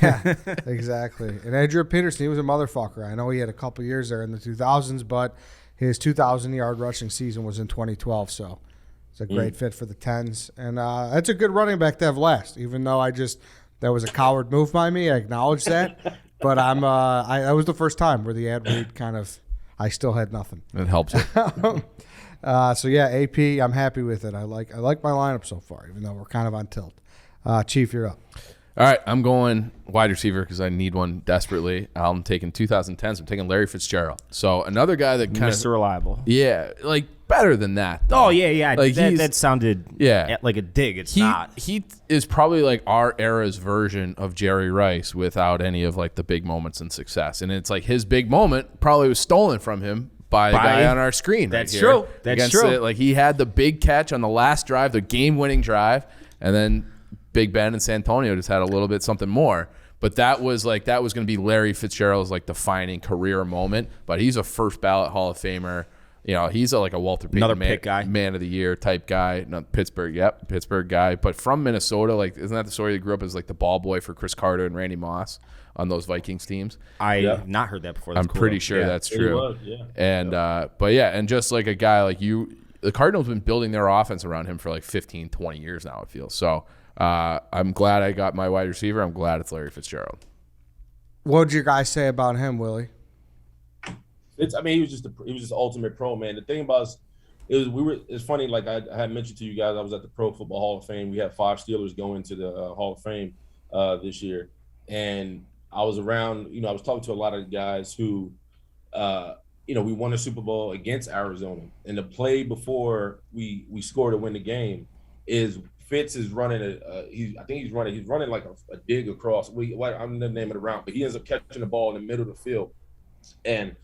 Yeah, exactly. And Adrian Peterson, he was a motherfucker. I know he had a couple years there in the 2000s, but his 2,000-yard rushing season was in 2012, so it's a great fit for the 10s. And it's a good running back to have last, even though that was a coward move by me. I acknowledge that. But that was the first time where the ad read I still had nothing. It helps it. So yeah, AP, I'm happy with it. I like my lineup so far, even though we're kind of on tilt. Chief, you're up. All right, I'm going wide receiver because I need one desperately. I'm taking 2010s. I'm taking Larry Fitzgerald. So another guy that kind Mr. Reliable. yeah, like better than that, though. Oh yeah. Like, that sounded like a dig. It's not. He is probably like our era's version of Jerry Rice without any of like the big moments and success. And it's like his big moment probably was stolen from him by the guy on our screen. That's right here true. That's against true. Like, he had the big catch on the last drive, the game-winning drive, and then Big Ben and Santonio just had a little bit something more. But that was going to be Larry Fitzgerald's like defining career moment. But he's a first ballot Hall of Famer. You know, he's like a Walter Payton pick guy. man of the year type guy. No, Pittsburgh guy. But from Minnesota, like, isn't that the story? He grew up as like the ball boy for Chris Carter and Randy Moss on those Vikings teams. I've not heard that before. That's I'm cool, pretty though. sure that's It true. was, yeah. And but yeah, and just like a guy like you, the Cardinals have been building their offense around him for like 15, 20 years now, it feels. So I'm glad I got my wide receiver. I'm glad it's Larry Fitzgerald. What did you guys say about him, Willie? He was just ultimate pro, man. The thing about it's funny. Like I had mentioned to you guys, I was at the Pro Football Hall of Fame. We had 5 Steelers going to the Hall of Fame this year, and I was around. I was talking to a lot of guys who, we won a Super Bowl against Arizona, and the play before we scored to win the game is Fitz is running he's running like a dig across. I'm the name of the route, but he ends up catching the ball in the middle of the field, and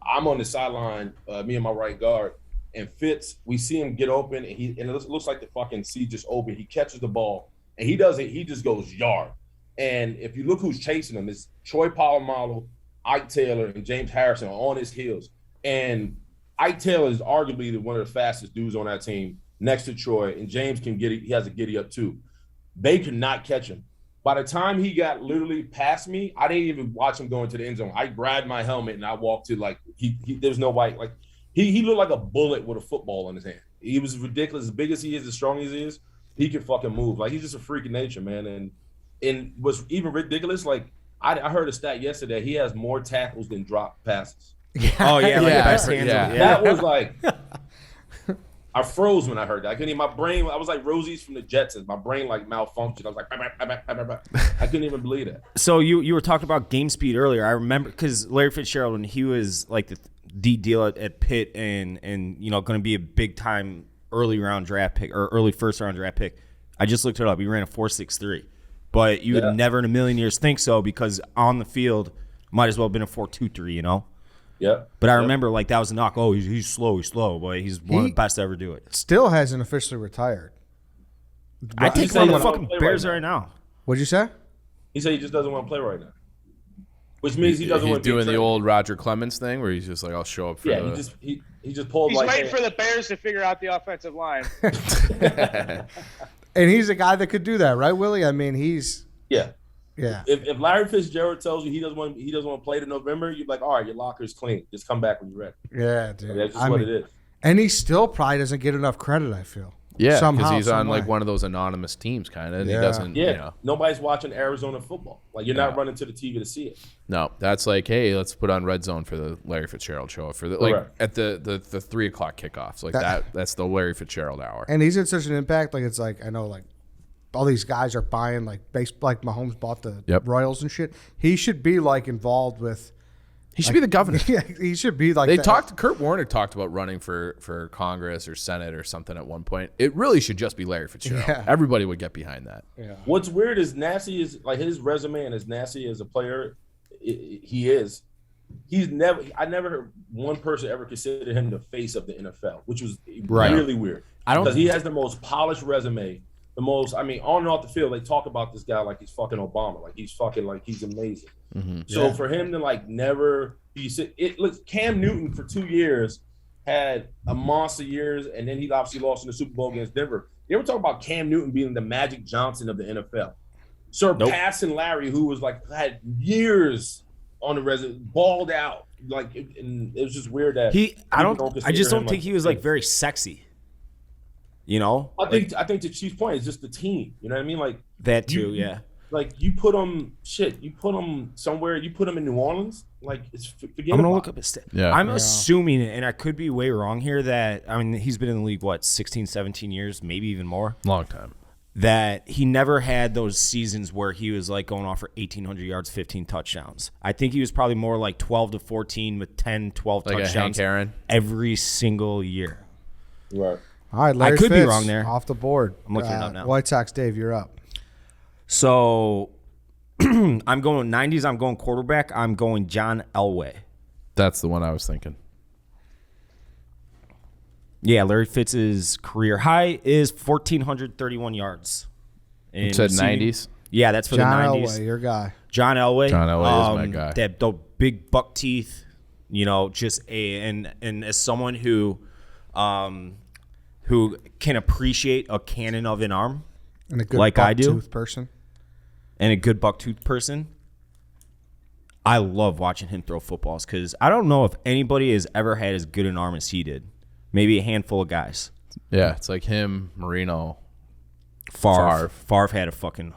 I'm on the sideline, me and my right guard, and Fitz, we see him get open, and it looks like the fucking sea just opened. He catches the ball, and he just goes yard. And if you look who's chasing him, it's Troy Polamalu, Ike Taylor, and James Harrison are on his heels. And Ike Taylor is arguably one of the fastest dudes on that team next to Troy, and James he has a giddy up too. They could not catch him. By the time he got literally past me, I didn't even watch him go into the end zone. I grabbed my helmet and I walked to there's no white. Like he looked like a bullet with a football in his hand. He was ridiculous. As big as he is, as strong as he is, he can fucking move. Like he's just a freak of nature, man. And what's even ridiculous, like I heard a stat yesterday, he has more tackles than drop passes. Oh yeah, like the best hands. Yeah. That was like I froze when I heard that. I couldn't even, my brain, I was like Rosie's from the Jetsons. My brain like malfunctioned. I was like, I couldn't even believe that. So you were talking about game speed earlier. I remember because Larry Fitzgerald, when he was like the deal at Pitt and going to be a big time early round draft pick or early first round draft pick, I just looked it up. He ran a 4.63, but you would never in a million years think so because on the field might as well have been a 4.23, Yeah. But I remember like that was a knock. Oh, he's slow, but he's one of the best to ever do it. Still hasn't officially retired. I think one of the fucking Bears right now. What'd you say? He said he just doesn't want to play right now, which means he doesn't want to be doing the old Roger Clemens thing where he's just like, I'll show up for he just pulled. He's like, waiting for the Bears to figure out the offensive line. And he's a guy that could do that, right, Willie? I mean, he's yeah. If Larry Fitzgerald tells you he doesn't want to play to November, you're like, all right, your locker's clean. Just come back when you're ready. Yeah, dude. That's just what it is. And he still probably doesn't get enough credit, I feel. Yeah, somehow, because he's on some way. like one of those anonymous teams, kind of. And Yeah. he doesn't. Yeah, nobody's watching Arizona football. Like you're not running to the TV to see it. No, that's like, hey, let's put on Red Zone for the Larry Fitzgerald show for at the 3 o'clock kickoffs. Like that's the Larry Fitzgerald hour. And he's had such an impact. Like it's like I know like all these guys are buying like like Mahomes bought the Royals and shit. He should be like involved with. He should be the governor. Yeah, he should be like. Kurt Warner talked about running for Congress or Senate or something at one point. It really should just be Larry Fitzgerald. Yeah. Everybody would get behind that. Yeah. What's weird is nasty is like his resume and as nasty as a player he is. I never heard one person ever consider him the face of the NFL, which was really weird. Because he has the most polished resume. The most, on and off the field, they talk about this guy like he's fucking Obama, like he's amazing. Mm-hmm. So for him to like never look, Cam Newton for 2 years had a monster years, and then he obviously lost in the Super Bowl against Denver. You ever talk about Cam Newton being the Magic Johnson of the NFL, surpassing Larry, who was like had years on the resume, balled out, like, and it was just weird that I just don't think he was like very sexy. I think the Chiefs' point is just the team. You know what I mean? Like that too, yeah. Like you put him somewhere. You put him in New Orleans. Like forget. I'm gonna look up his stat. Yeah. I'm assuming, and I could be way wrong here, that he's been in the league 16, 17 years, maybe even more. Long time. That he never had those seasons where he was like going off for 1,800 yards, 15 touchdowns. I think he was probably more like 12 to 14 with 10, 12 like touchdowns a Hank Aaron every single year. Right. All right, Larry I could be Fitz, wrong there. Off the board. I'm looking it up now. White Sox, Dave, you're up. So I'm going 90s. I'm going quarterback. I'm going John Elway. That's the one I was thinking. Yeah, Larry Fitz's career high is 1,431 yards. You said 90s? Yeah, that's for John the 90s. Elway, your guy. John Elway. John Elway is my guy. The big buck teeth, and as someone who can appreciate a cannon of an arm, And a good like I do, buck-tooth person. and a good buck-tooth person, I love watching him throw footballs because I don't know if anybody has ever had as good an arm as he did. Maybe a handful of guys. Yeah, it's like him, Marino. Favre had a fucking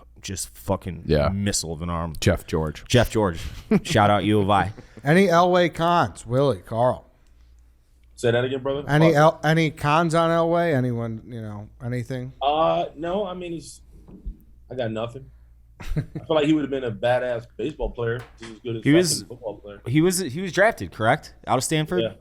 Yeah. missile of an arm. Jeff George. Shout out U of I. Any Elway cons? Willie, Carl. Say that again, brother. Any cons on Elway? Anyone? Anything? No. I mean, I got nothing. I feel like he would have been a badass baseball player. He's as good as a football player. He was drafted, correct? Out of Stanford?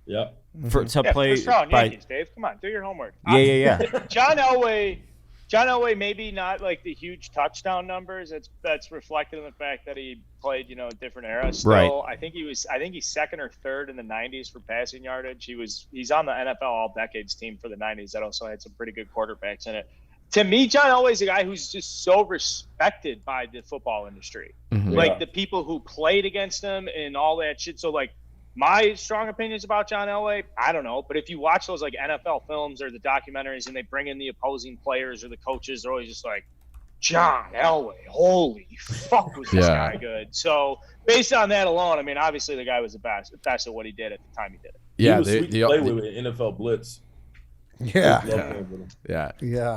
Yeah. To play first round by Yankees, Dave. Come on, do your homework. Yeah. John Elway, maybe not like the huge touchdown numbers. That's reflected in the fact that he played, a different era. Still, Right. I think he's second or third in the 90s for passing yardage. He's on the NFL All Decades team for the 90s. That also had some pretty good quarterbacks in it. To me, John Elway's a guy who's just so respected by the football industry. Mhm. Like the people who played against him and all that shit. So like my strong opinions about John Elway, I don't know. But if you watch those like NFL films or the documentaries and they bring in the opposing players or the coaches, they're always just like, John Elway, holy fuck, was this guy good? So based on that alone, I mean, obviously the guy was the best at what he did at the time he did it. Yeah, he was sweet to play with NFL Blitz. Yeah. Yeah.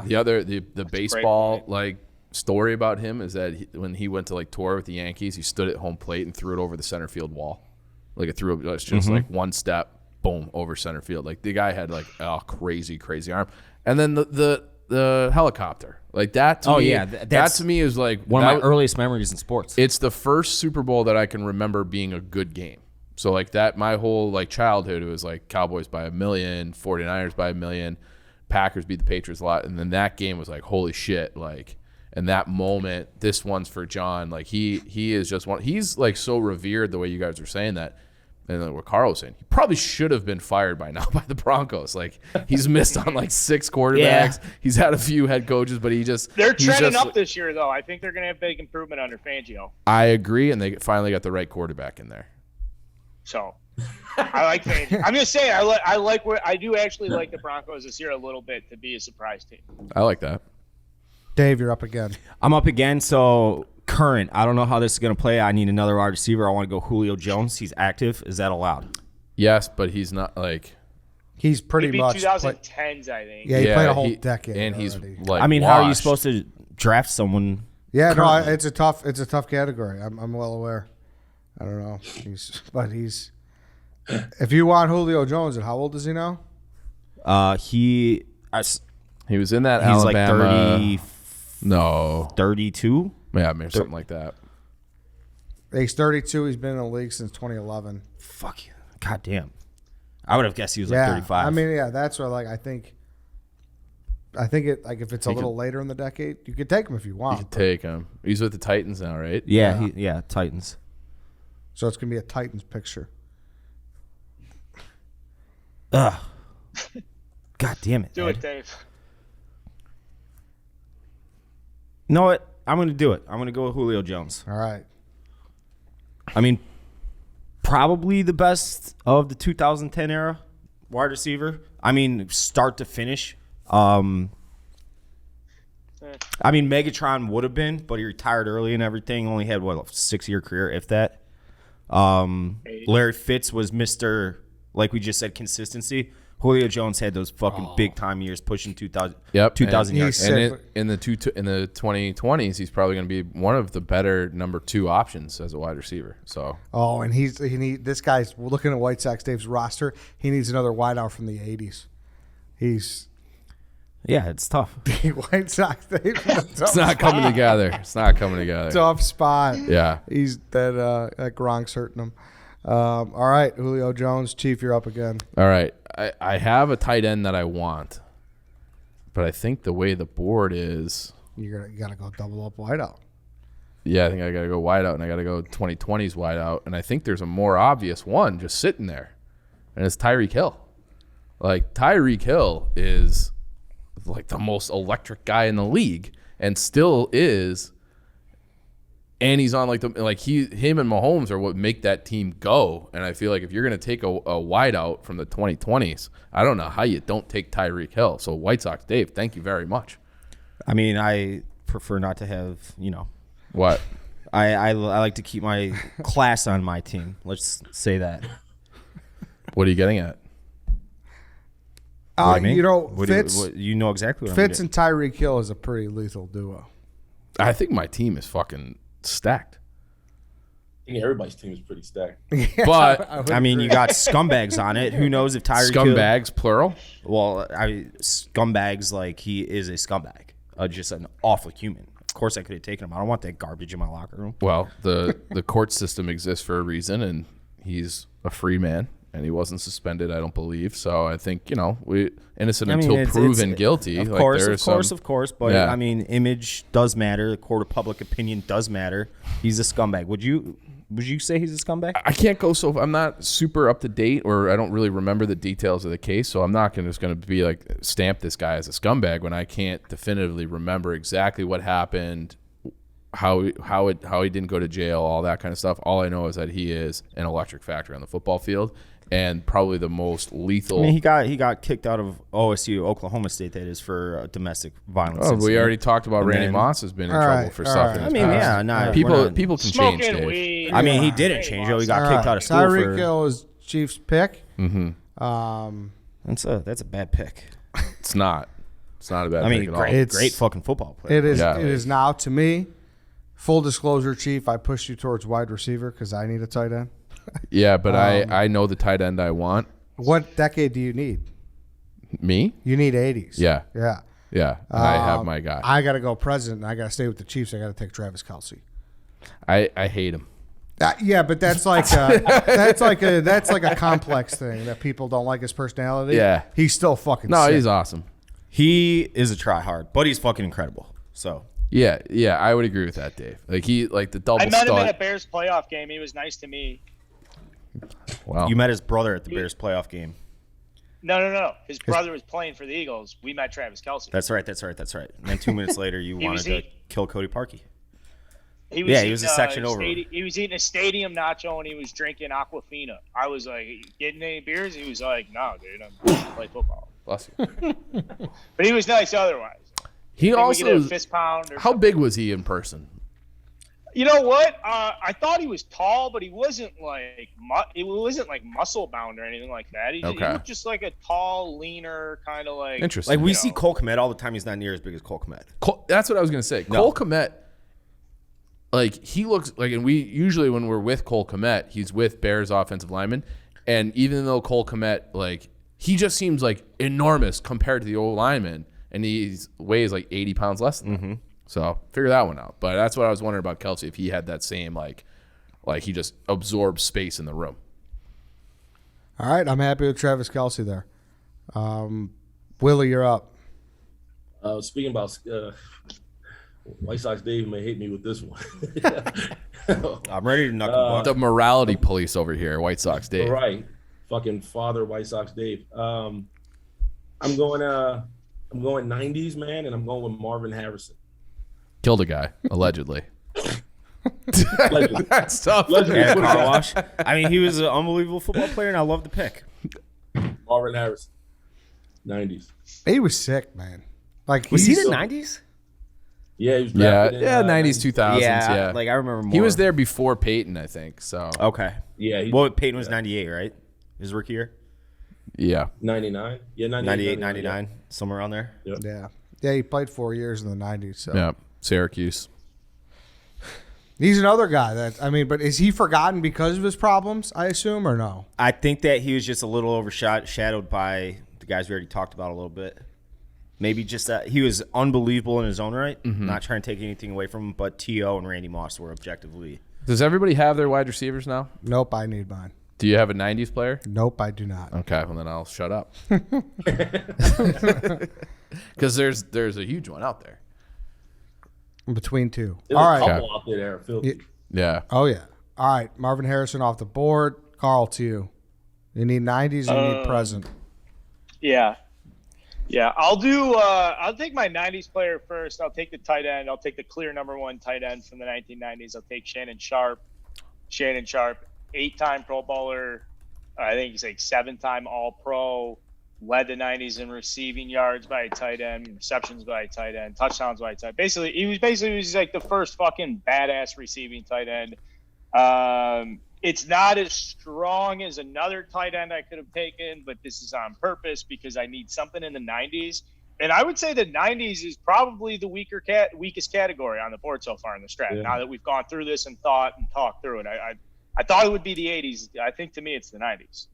Yeah. The baseball like story about him is that when he went to like tour with the Yankees, he stood at home plate and threw it over the center field wall. Like it was just like one step, boom, over center field. Like the guy had like a crazy arm. And then the helicopter. Like that to me, that to me is like one of my earliest memories in sports. It's the first Super Bowl that I can remember being a good game. So like that, my whole like childhood, it was like Cowboys by 1,000,000, 49ers by 1,000,000, Packers beat the Patriots a lot, and then that game was like holy shit, like, and that moment, this one's for John. Like he is just one. He's like so revered the way you guys are saying that, and like what Carl was saying, he probably should have been fired by now by the Broncos. Like he's missed on like 6 quarterbacks. Yeah. He's had a few head coaches, but they're trending up this year though. I think they're gonna have big improvement under Fangio. I agree, and they finally got the right quarterback in there. So I like Fangio. I'm just saying I do actually like the Broncos this year a little bit to be a surprise team. I like that. Dave, you're up again. I'm up again, so current. I don't know how this is going to play. I need another wide receiver. I want to go Julio Jones. He's active. Is that allowed? Yes, but he's not like. He's pretty Maybe much 2010s, I think. Yeah, he played a whole decade. and already. he's like. I mean, how are you washed. supposed to draft someone? Yeah, currently? no, it's a tough category. I'm well aware. I don't know. He's. If you want Julio Jones, and how old is he now? He was in that he's Alabama. like 32. Yeah, maybe something like that. He's 32. He's been in the league since 2011. Fuck you. God damn. I would have guessed he was like 35. I mean, yeah, that's what I think it like if it's a little later in the decade, you could take him if you want. You could take him. He's with the Titans now, right? Yeah, Titans. So it's gonna be a Titans picture. Ugh. God damn it. Do Ed. it, Dave. You know what? I'm going to do it. I'm going to go with Julio Jones. All right. I mean, probably the best of the 2010 era wide receiver. I mean, start to finish. I mean, Megatron would have been, but he retired early and everything. Only had, what, a 6-year career, if that. Larry Fitz was Mr., like we just said, consistency. Julio Jones had those fucking big-time years pushing 2,000 yards. And in the 2020s, he's probably going to be one of the better number 2 options as a wide receiver. So. Oh, and this guy's looking at White Sox Dave's roster. He needs another wideout from the 80s. Yeah, it's tough. White Sox Dave. It's not coming together. It's not coming together. Tough spot. Yeah. He's that Gronk's hurting him. All right, Julio Jones, Chief, you're up again. All right. I have a tight end that I want, but I think the way the board is. You gotta go double up wideout. Yeah, I think I got to go wide out, and I got to go 2020s wide out. And I think there's a more obvious one just sitting there, and it's Tyreek Hill. Like, Tyreek Hill is like the most electric guy in the league and still is. And he's on him and Mahomes are what make that team go. And I feel like if you're going to take a wide out from the 2020s, I don't know how you don't take Tyreek Hill. So White Sox Dave, thank you very much. I mean, I prefer not to have, What? I like to keep my class on my team. Let's say that. What are you getting at? What do you mean? You know, What Fitz, you know exactly what Fitz I'm and Tyreek Hill is a pretty lethal duo. I think my team is fucking stacked. I think everybody's team is pretty stacked. But I mean, you got scumbags on it. Who knows if Tyreek Hill... scumbags, plural. Well, scumbags, like, he is a scumbag. Just an awful human. Of course I could have taken him. I don't want that garbage in my locker room. Well, the court system exists for a reason, and he's a free man, and he wasn't suspended, I don't believe. So I think, we innocent until proven guilty. Of course. But, Yeah. I mean, image does matter. The court of public opinion does matter. He's a scumbag. Would you say he's a scumbag? I can't go so. I'm not super up to date, or I don't really remember the details of the case, so I'm not just going to be like stamp this guy as a scumbag when I can't definitively remember exactly what happened, how he didn't go to jail, all that kind of stuff. All I know is that he is an electric factory on the football field, and probably the most lethal. I mean, he got kicked out of OSU, Oklahoma State, that is, for domestic violence. Oh, we already talked about And Randy then- Moss has been in trouble for stuff. right. In his I mean, past. yeah, no, people can change. Smoking Dave. weed. I mean, he didn't change. He got kicked out of school Tyreek for... Hill is Chiefs pick. Mm-hmm. That's a bad pick. It's not. It's not a bad. I mean, pick at all. great fucking football player. It is. Yeah. It is now to me. Full disclosure, Chief. I pushed you towards wide receiver because I need a tight end. Yeah, but I know the tight end I want. What decade do you need? Me? You need 80s. Yeah. Yeah. Yeah. I have my guy. I got to go president. And I got to stay with the Chiefs. I got to take Travis Kelce. I hate him. Yeah, but that's like that's like a complex thing that people don't like his personality. Yeah. He's still fucking. No, sick. he's awesome. He is a try-hard, but he's fucking incredible. So Yeah, I would agree with that, Dave. Like the double I met him at a stud. Bears playoff game. He was nice to me. Wow. you met his brother at the Bears playoff game. No. His brother was playing for the Eagles. We met Travis Kelce. That's right. And then 2 minutes later, you He wanted was to eating- kill Cody Parkey. He Yeah, he eating, was a section over. He was eating a stadium nacho and he was drinking Aquafina. I was like, getting any beers? He was like, no, dude, I'm going to play football. Bless you. But he was nice otherwise. He I think we also. could have a fist pound. Or How something. big was he in person? You know what? I thought he was tall, but he wasn't like muscle bound or anything like that. He Okay. looked just like a tall, leaner kind of like. Interesting. Like we You see know. Cole Kmet all the time. He's not near as big as Cole Kmet. That's what I was gonna say. No. Cole Kmet, like he looks like, and we usually when we're with Cole Kmet, he's with Bears offensive lineman, and even though Cole Kmet, like he just seems like enormous compared to the old lineman, and he weighs like 80 pounds less than them. So figure that one out. But that's what I was wondering about Kelce, if he had that same like he just absorbs space in the room. All right, I'm happy with Travis Kelce there. Willie, you're up. Speaking about White Sox, Dave may hate me with this one. I'm ready to knuckle buck. The morality police over here, White Sox Dave. Right, fucking father, White Sox, Dave. I'm going 90s, man, and I'm going with Marvin Harrison. Killed a guy, allegedly. Allegedly. That's tough. Allegedly. Yeah, car wash. I mean, he was an unbelievable football player, and I love the pick. Marvin Harrison, 90s. He was sick, man. Like Was he he's- the 90s? Yeah, he was Yeah, drafted in, 90s, 2000s, yeah. Like I remember more. He was there before Peyton, I think. So Okay. Yeah, Well, Peyton was 98, right? His rookie year? yeah, 99. Yeah, 98, 99, somewhere around there. Yeah. Yeah, he played 4 years in the 90s. So yeah. Syracuse. he's another guy that but is he forgotten because of his problems? I assume or no? I think that he was just a little overshadowed by the guys we already talked about a little bit. Maybe just that he was unbelievable in his own right. Not trying to take anything away from him, but T.O. and Randy Moss were objectively. Does everybody have their wide receivers now? Nope, I need mine. Do you have a 90s player? Nope, I do not. Okay, well then I'll shut up. Because there's a huge one out there. Between two. There's All a right. couple out there that are filthy. Yeah. Oh yeah. All right, Marvin Harrison off the board. Carl, to you. You need 90s. You need present. Yeah. I'll take my 90s player first. I'll take the tight end. I'll take the clear number one tight end from the 1990s. I'll take Shannon Sharp. 8-time Pro Bowler. I think he's like 7-time All-Pro. Led the 90s in receiving yards by a tight end, receptions by a tight end, touchdowns by a tight end. He was like the first fucking badass receiving tight end. It's not as strong as another tight end I could have taken, but this is on purpose because I need something in the 90s. And I would say the 90s is probably the weakest category on the board so far in the draft. Yeah. Now that we've gone through this and thought and talked through it, I thought it would be the 80s. I think to me it's the 90s.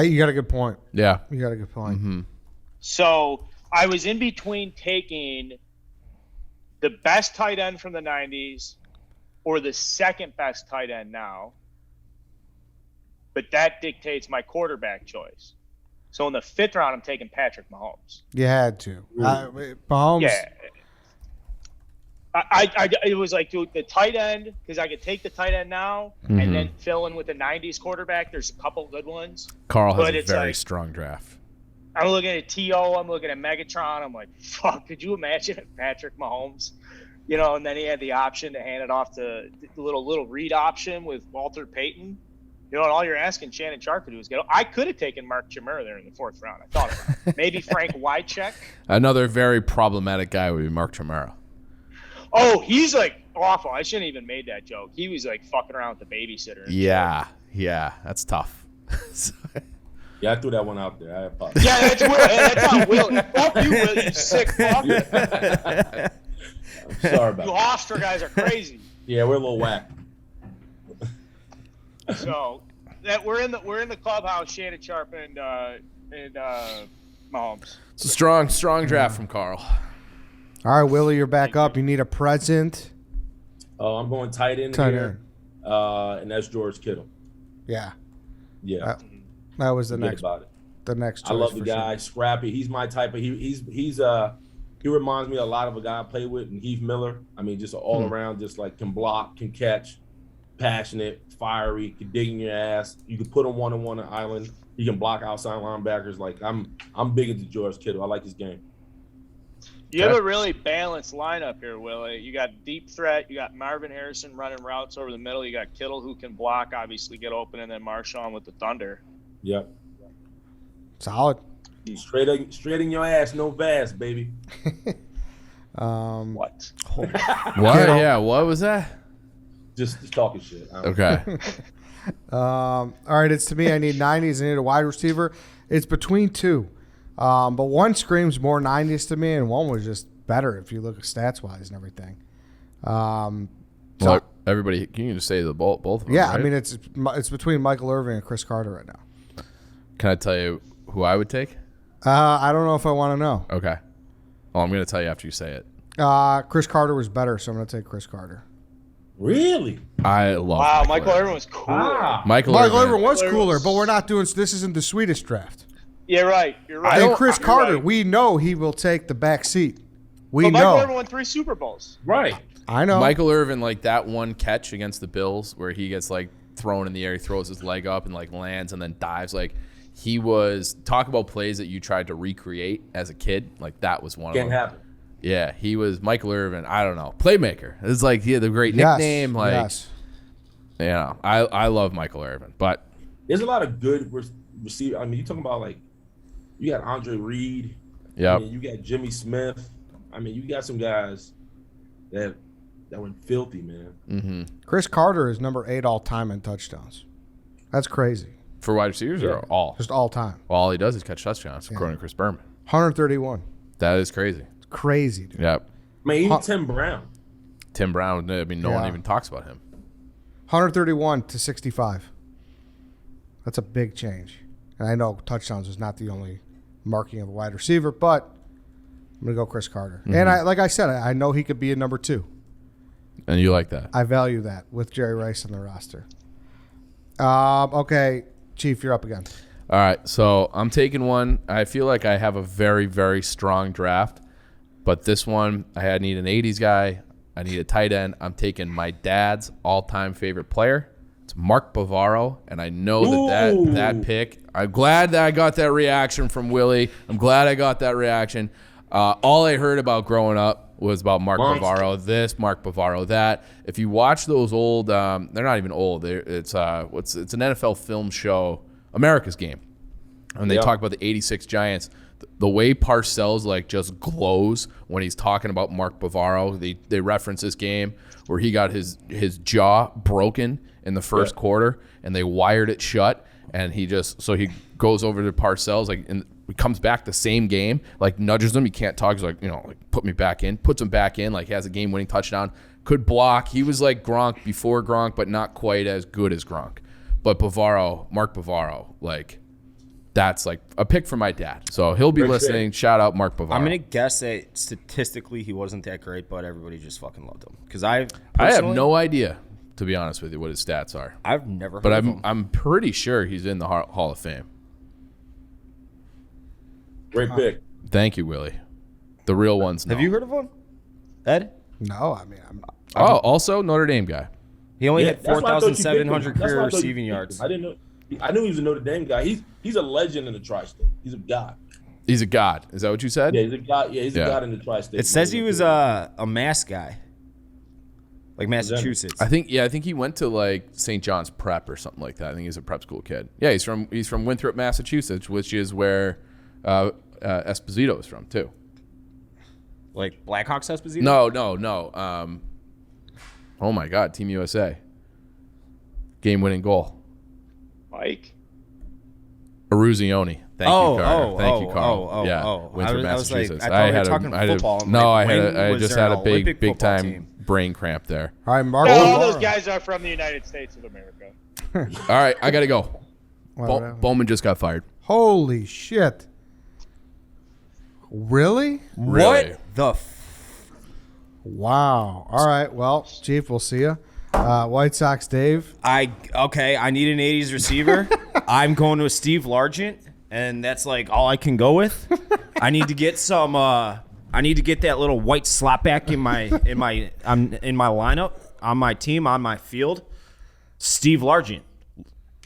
You got a good point. Yeah. You got a good point. Mm-hmm. So I was in between taking the best tight end from the 90s or the second best tight end now. But that dictates my quarterback choice. So in the 5th round, I'm taking Patrick Mahomes. You had to. Mahomes. Yeah. It was like, dude, the tight end, because I could take the tight end now and then fill in with the 90s quarterback. There's a couple good ones. Carl has But a it's very like- strong draft. I'm looking at T.O., I'm looking at Megatron. I'm like, fuck, could you imagine if Patrick Mahomes, and then he had the option to hand it off to the little read option with Walter Payton. And all you're asking Shannon Sharp to do is I could have taken Mark Chimera there in the 4th round. I thought about it. Maybe Frank Wycheck. Another very problematic guy would be Mark Chimera. Oh, he's like awful. I shouldn't even made that joke. He was like fucking around with the babysitter. and Yeah, that's tough. Yeah, I threw that one out there. I apologize. shit. Yeah, that's Will. That's not Willie. Fuck you, Willie. You sick fuck. You I'm sorry about that. Hofstra guys are crazy. Yeah, we're a little whack. So that we're in the clubhouse, Shannon Sharp and Mahomes. It's a strong draft from Carl. All right, Willie, you're back up. You need a present. Oh, I'm going tight end Tight here. And that's George Kittle. Yeah, Yeah. that was the Forget next. about it. The next. I choice love the for guy, sure. scrappy. He's my type of. He reminds me a lot of a guy I played with, and Heath Miller. I mean, just all around, just like can block, can catch, passionate, fiery, can dig in your ass. You can put him one-on-one on an island. He can block outside linebackers. Like I'm big into George Kittle. I like his game. You have a really balanced lineup here, Willie. You got deep threat. You got Marvin Harrison running routes over the middle. You got Kittle who can block, obviously get open, and then Marshawn with the Thunder. Yep. Solid. Straight in your ass, no vast, baby. What? What? Kittle. Yeah, what was that? Just talking shit. I don't- Okay. All right, it's to me. I need 90s. I need a wide receiver. It's between two, but one screams more 90s to me, and one was just better if you look at stats wise and everything. Well, everybody, can you just say the both of them? Yeah, right? I mean it's between Michael Irvin and Chris Carter right now. Can I tell you who I would take? I don't know if I want to know. Okay. Well, I'm going to tell you after you say it. Chris Carter was better, so I'm going to take Chris Carter. Really? I love Wow, Michael Irvin was cool. Michael Michael Irvin. Irvin was Irvin cooler, was- but we're not doing. This isn't the Swedish draft. Yeah, right. You're right. And Chris You're Carter, right. we know he will take the back seat. We But Michael know. Irvin won 3 Super Bowls. Right. I know. Michael Irvin, like that one catch against the Bills where he gets like thrown in the air, he throws his leg up and like lands and then dives. Like he was, talk about plays that you tried to recreate as a kid. Like that was one Can't of them. happen. Yeah, he was Michael Irvin. I don't know, playmaker. It's like he had the great Yes, nickname. Like, yes. I love Michael Irvin, but There's a lot of good receiver. I mean, you talking about like you got Andre Reed. yeah, I mean, you got Jimmy Smith. I mean, you got some guys that went filthy, man. Chris Carter is number 8 all time in touchdowns. That's crazy. for wide receivers or all. Just all time. Well, all he does is catch touchdowns, according to Chris Berman. 131. That is crazy. It's crazy, dude. Yep. I mean, even Tim Brown. Tim Brown. I mean, no one Yeah. even talks about him. 131 to 65. That's a big change. And I know touchdowns is not the only marking of a wide receiver, but I'm going to go Chris Carter. And like I said, I know he could be a number 2. And you like that? I value that with Jerry Rice on the roster. Okay, Chief, you're up again. All right, so I'm taking one. I feel like I have a very, very strong draft, but this one, I need an 80s guy. I need a tight end. I'm taking my dad's all-time favorite player. It's Mark Bavaro, and I know that pick. I'm glad that I got that reaction from Willie. I'm glad I got that reaction. All I heard about growing up was about Mark Bavaro this, Mark Bavaro that. If you watch those old, they're not even old. It's an NFL film show, America's Game, and they talk about the '86 Giants. the way Parcells like just glows when he's talking about Mark Bavaro. They reference this game where he got his jaw broken in the first quarter, and they wired it shut, and he goes over to Parcells like and he comes back the same game, like nudges him. He can't talk. He's like, like put me back in, puts him back in, like he has a game-winning touchdown. Could block. He was like Gronk before Gronk, but not quite as good as Gronk. But Mark Bavaro, like that's like a pick for my dad. So he'll be listening. Shout out Mark Bavaro. I'm gonna guess that statistically he wasn't that great, but everybody just fucking loved him. Because I have no idea, to be honest with you, what his stats are. I've never heard but of him. I'm pretty sure he's in the Hall of Fame. Great pick. Thank you, Willie. The real ones know. Have you heard of him, Ed? No, I mean, also Notre Dame guy. He only had that's why I thought you picked him. 4,700 That's why career I thought you receiving picked him. yards. I didn't know. I knew he was a Notre Dame guy. He's a legend in the tri-state. He's a god. He's a god. Is that what you said? Yeah, he's a god. Yeah, he's a god in the tri-state. It says he was a Mass guy, like Massachusetts. I think he went to like St. John's Prep or something like that. I think he's a prep school kid. Yeah, he's from Winthrop, Massachusetts, which is where Esposito is from too. Like Blackhawks Esposito? No. Oh my God, Team USA. Game-winning goal. Mike. Aruzioni. Thank you, Carl. Winthrop, I was like, Massachusetts. I thought we were talking football. I just had a big time brain cramp there. all right, Mark. All those guys are from the United States of America. All right, I gotta go. Whatever. Bowman just got fired. Holy shit! Really? Really? What the? Wow. All right. Well, Chief, we'll see you. White Sox, Dave. I need an 80s receiver. I'm going to a Steve Largent, and that's like all I can go with. I need to get some. I need to get that little white slapback in my lineup, on my team, on my field. Steve Largent.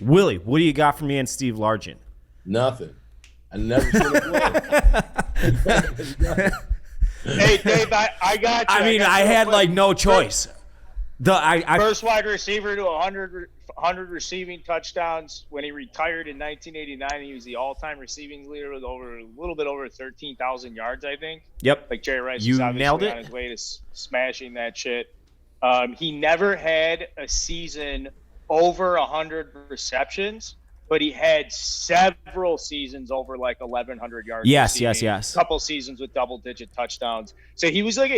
Willie, what do you got for me on Steve Largent? Nothing. I never seen it play. Hey, Dave, I got you. I mean, I had like no choice. First wide receiver to 100 receiving touchdowns. When he retired in 1989, he was the all-time receiving leader with a little bit over 13,000 yards, I think. Yep. Like Jerry Rice You was obviously nailed it. on his way to smashing that shit. He never had a season over 100 receptions, but he had several seasons over like 1,100 yards. Yes. A couple seasons with double-digit touchdowns. So he was like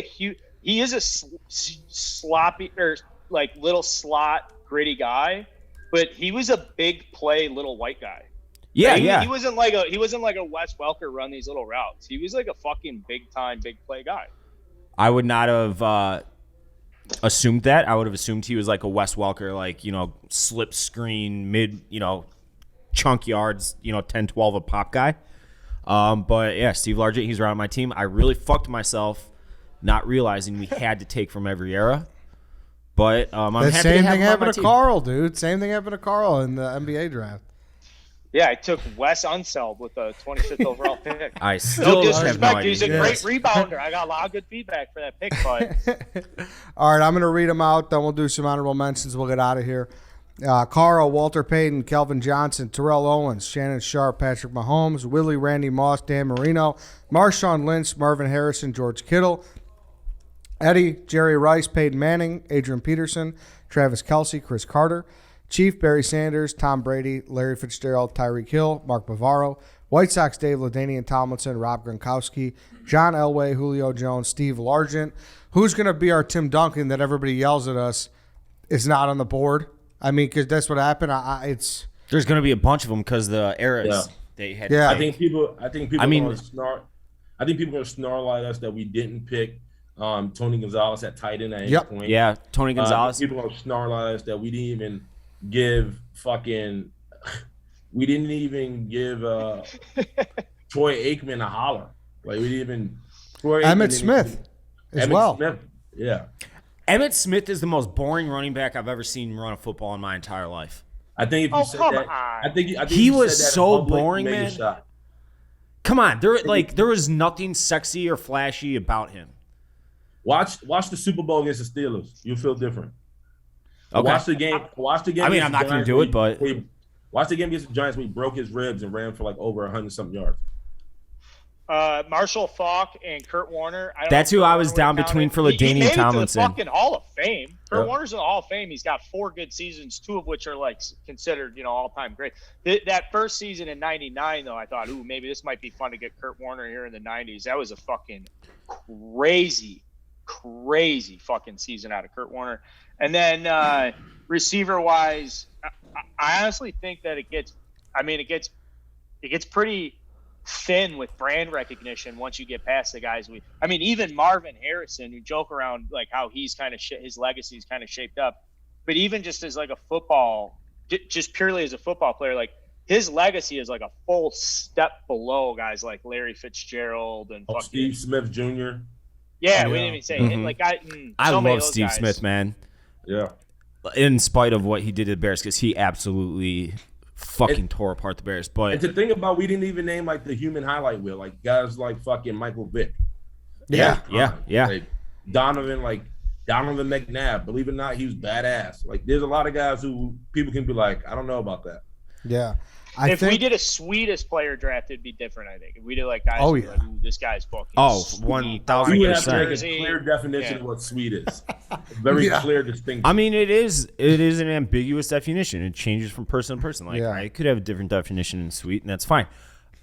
he is a sloppy or like little slot gritty guy, but he was a big play little white guy. Yeah. He wasn't like a Wes Welker run these little routes. He was like a fucking big time big play guy. I would not have assumed that. I would have assumed he was like a Wes Welker, like, slip screen, mid, chunk yards, 10, 12 a pop guy. But yeah, Steve Largent, he's around my team. I really fucked myself not realizing we had to take from every era. But I'm The happy to same have thing him on my happened to team. Carl, dude. Same thing happened to Carl in the NBA draft. Yeah, I took Wes Unseld with the 26th overall pick. I still No have no disrespect, idea. he's a great rebounder. I got a lot of good feedback for that pick, but All right, I'm going to read them out. Then we'll do some honorable mentions. We'll get out of here. Carl, Walter Payton, Kelvin Johnson, Terrell Owens, Shannon Sharp, Patrick Mahomes, Willie, Randy Moss, Dan Marino, Marshawn Lynch, Marvin Harrison, George Kittle, Eddie, Jerry Rice, Peyton Manning, Adrian Peterson, Travis Kelce, Chris Carter, Chief, Barry Sanders, Tom Brady, Larry Fitzgerald, Tyreek Hill, Mark Bavaro, White Sox, Dave LaDainian Tomlinson, Rob Gronkowski, John Elway, Julio Jones, Steve Largent. Who's going to be our Tim Duncan that everybody yells at us is not on the board? I mean, because that's what happened. There's going to be a bunch of them because the eras they had. Yeah. I think people. I think people. I mean- are gonna snarl. I think people are going to snarl at us that we didn't pick Tony Gonzalez at tight end at any point. Yeah, Tony Gonzalez. People are going to snarl at us that we didn't even give fucking. We didn't even give Troy Aikman a holler. Like we didn't even. Troy Aikman Emmett didn't Smith even- as Emmett well. Smith, yeah. Emmett Smith is the most boring running back I've ever seen run a football in my entire life. I think if you said come that, on. I think He you was said that in so public, boring, you made a man. shot. Come on, there was nothing sexy or flashy about him. Watch the Super Bowl against the Steelers. You'll feel different. Okay. Watch the game. Watch the game. I mean, against I'm the not gonna Giants do where it, but- watch the game against the Giants when he broke his ribs and ran for like over 100-something yards. Marshall Faulk and Kurt Warner. That's who I was down between for LaDainian Tomlinson. He made it to the fucking Hall of Fame. Kurt Yep. Warner's in the Hall of Fame. He's got 4 good seasons, 2 of which are like considered, all-time great. That first season in '99, though, I thought, maybe this might be fun to get Kurt Warner here in the '90s. That was a fucking crazy fucking season out of Kurt Warner. And then receiver-wise, I honestly think that it gets pretty thin with brand recognition once you get past the guys even Marvin Harrison, who joke around like how he's kind of his legacy is kind of shaped up, but even just as like a football, just purely as a football player, like his legacy is like a full step below guys like Larry Fitzgerald and Steve Smith Jr. Yeah, we didn't even say Mm-hmm. it. I so many of love those Steve guys. Smith, man. Yeah. In spite of what he did to the Bears, because he absolutely fucking tore apart the Bears. And But to think about, we didn't even name like the human highlight wheel, like guys like fucking Michael Vick. yeah. Like Donovan McNabb. Believe it or not, he was badass. Like there's a lot of guys who people can be like, I don't know about that. Yeah. If we did a sweetest player draft, it'd be different, I think. If we did like guys who were like, ooh, this guy's fucking sweet. 1,000%. We would have to make a Jersey. clear definition of what sweet is. Very clear distinction. I mean, it is an ambiguous definition. It changes from person to person. Like I could have a different definition in sweet, and that's fine.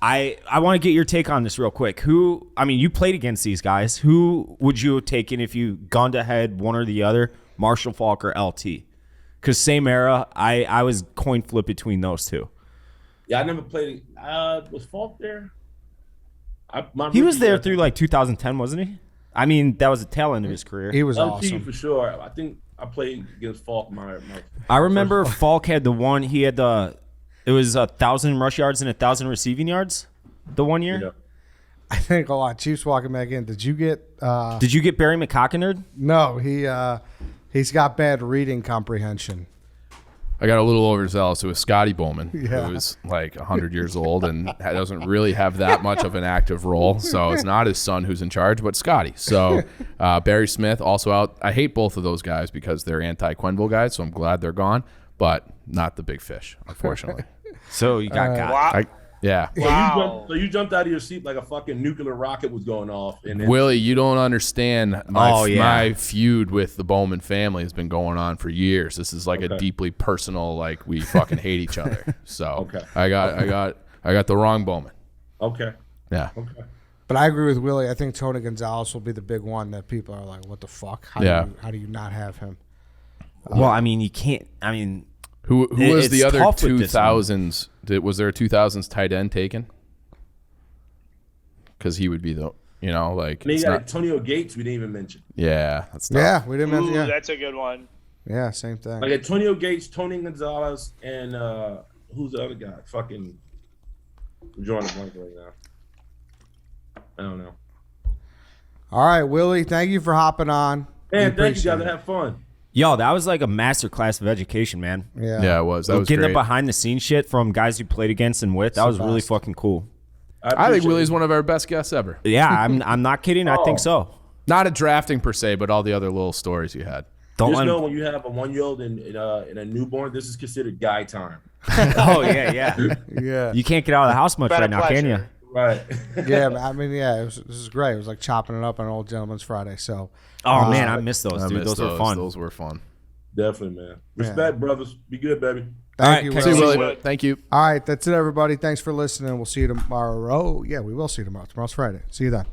I want to get your take on this real quick. You played against these guys. Who would you have taken if you gunned ahead one or the other, Marshall Faulk or LT? Because same era, I was coin flip between those two. Yeah, I never played. Was Falk there? He was there through like 2010, wasn't he? I mean, that was the tail end of his career. He was LT awesome. for sure. I think I played against Falk. I remember Falk had the one. He had it was 1,000 rush yards and 1,000 receiving yards the one year. Yeah. I think a lot. Chiefs walking back in. Did you get? Did you get Barry McCockernerd? No, he's got bad reading comprehension. I got a little overzealous. It was Scotty Bowman, Yeah. who was like 100 years old and doesn't really have that much of an active role. So it's not his son who's in charge, but Scotty. So Barry Smith also out. I hate both of those guys because they're anti-Quenville guys, so I'm glad they're gone, but not the big fish, unfortunately. So you got Wow. Yeah. Wow. So you jumped out of your seat like a fucking nuclear rocket was going off. And then, Willie, you don't understand. Oh, yeah. My feud with the Bowman family has been going on for years. This is like a deeply personal, like we fucking hate each other. So I got the wrong Bowman. Okay. Yeah. Okay. But I agree with Willie. I think Tony Gonzalez will be the big one that people are like, "What the fuck? How do you not have him?" Well, I mean, you can't. I mean, Who was the it's other tough with this one. 2000s? Was there a 2000s tight end taken? Because he would be the, like. And then you it's got not- Antonio Gates. We didn't even mention. yeah, that's tough. Yeah, we didn't mention. Ooh, Yeah, that's a good one. yeah, same thing. Like Antonio Gates, Tony Gonzalez, and who's the other guy? Fucking I'm drawing a blank right now. I don't know. All right, Willie, thank you for hopping on. Man, thank you appreciate guys. it. Have fun. yo, that was like a master class of education, man. Yeah, it was. That was Getting great. the behind the scenes shit from guys you played against and with. That was really fucking cool. I think appreciate Willie's it. one of our best guests ever. Yeah, I'm not kidding. I think so. Not at drafting per se, but all the other little stories you had. Don't Just let know him. when you have a 1-year-old and a newborn, this is considered guy time. Oh yeah. Yeah, You can't get out of the house much Been a right now, can you? pleasure. Right. yeah. I mean, yeah, this is great. It was like chopping it up on Old Gentleman's Friday. So, Oh man, I miss those, I dude. miss Those were fun. Those were fun. Definitely, man. Respect, brothers. Be good, baby. thank you, catch See you, Willie. Willie. Thank you. All right, that's it, everybody. Thanks for listening. We'll see you tomorrow. Yeah, we will see you tomorrow. Tomorrow's Friday. See you then.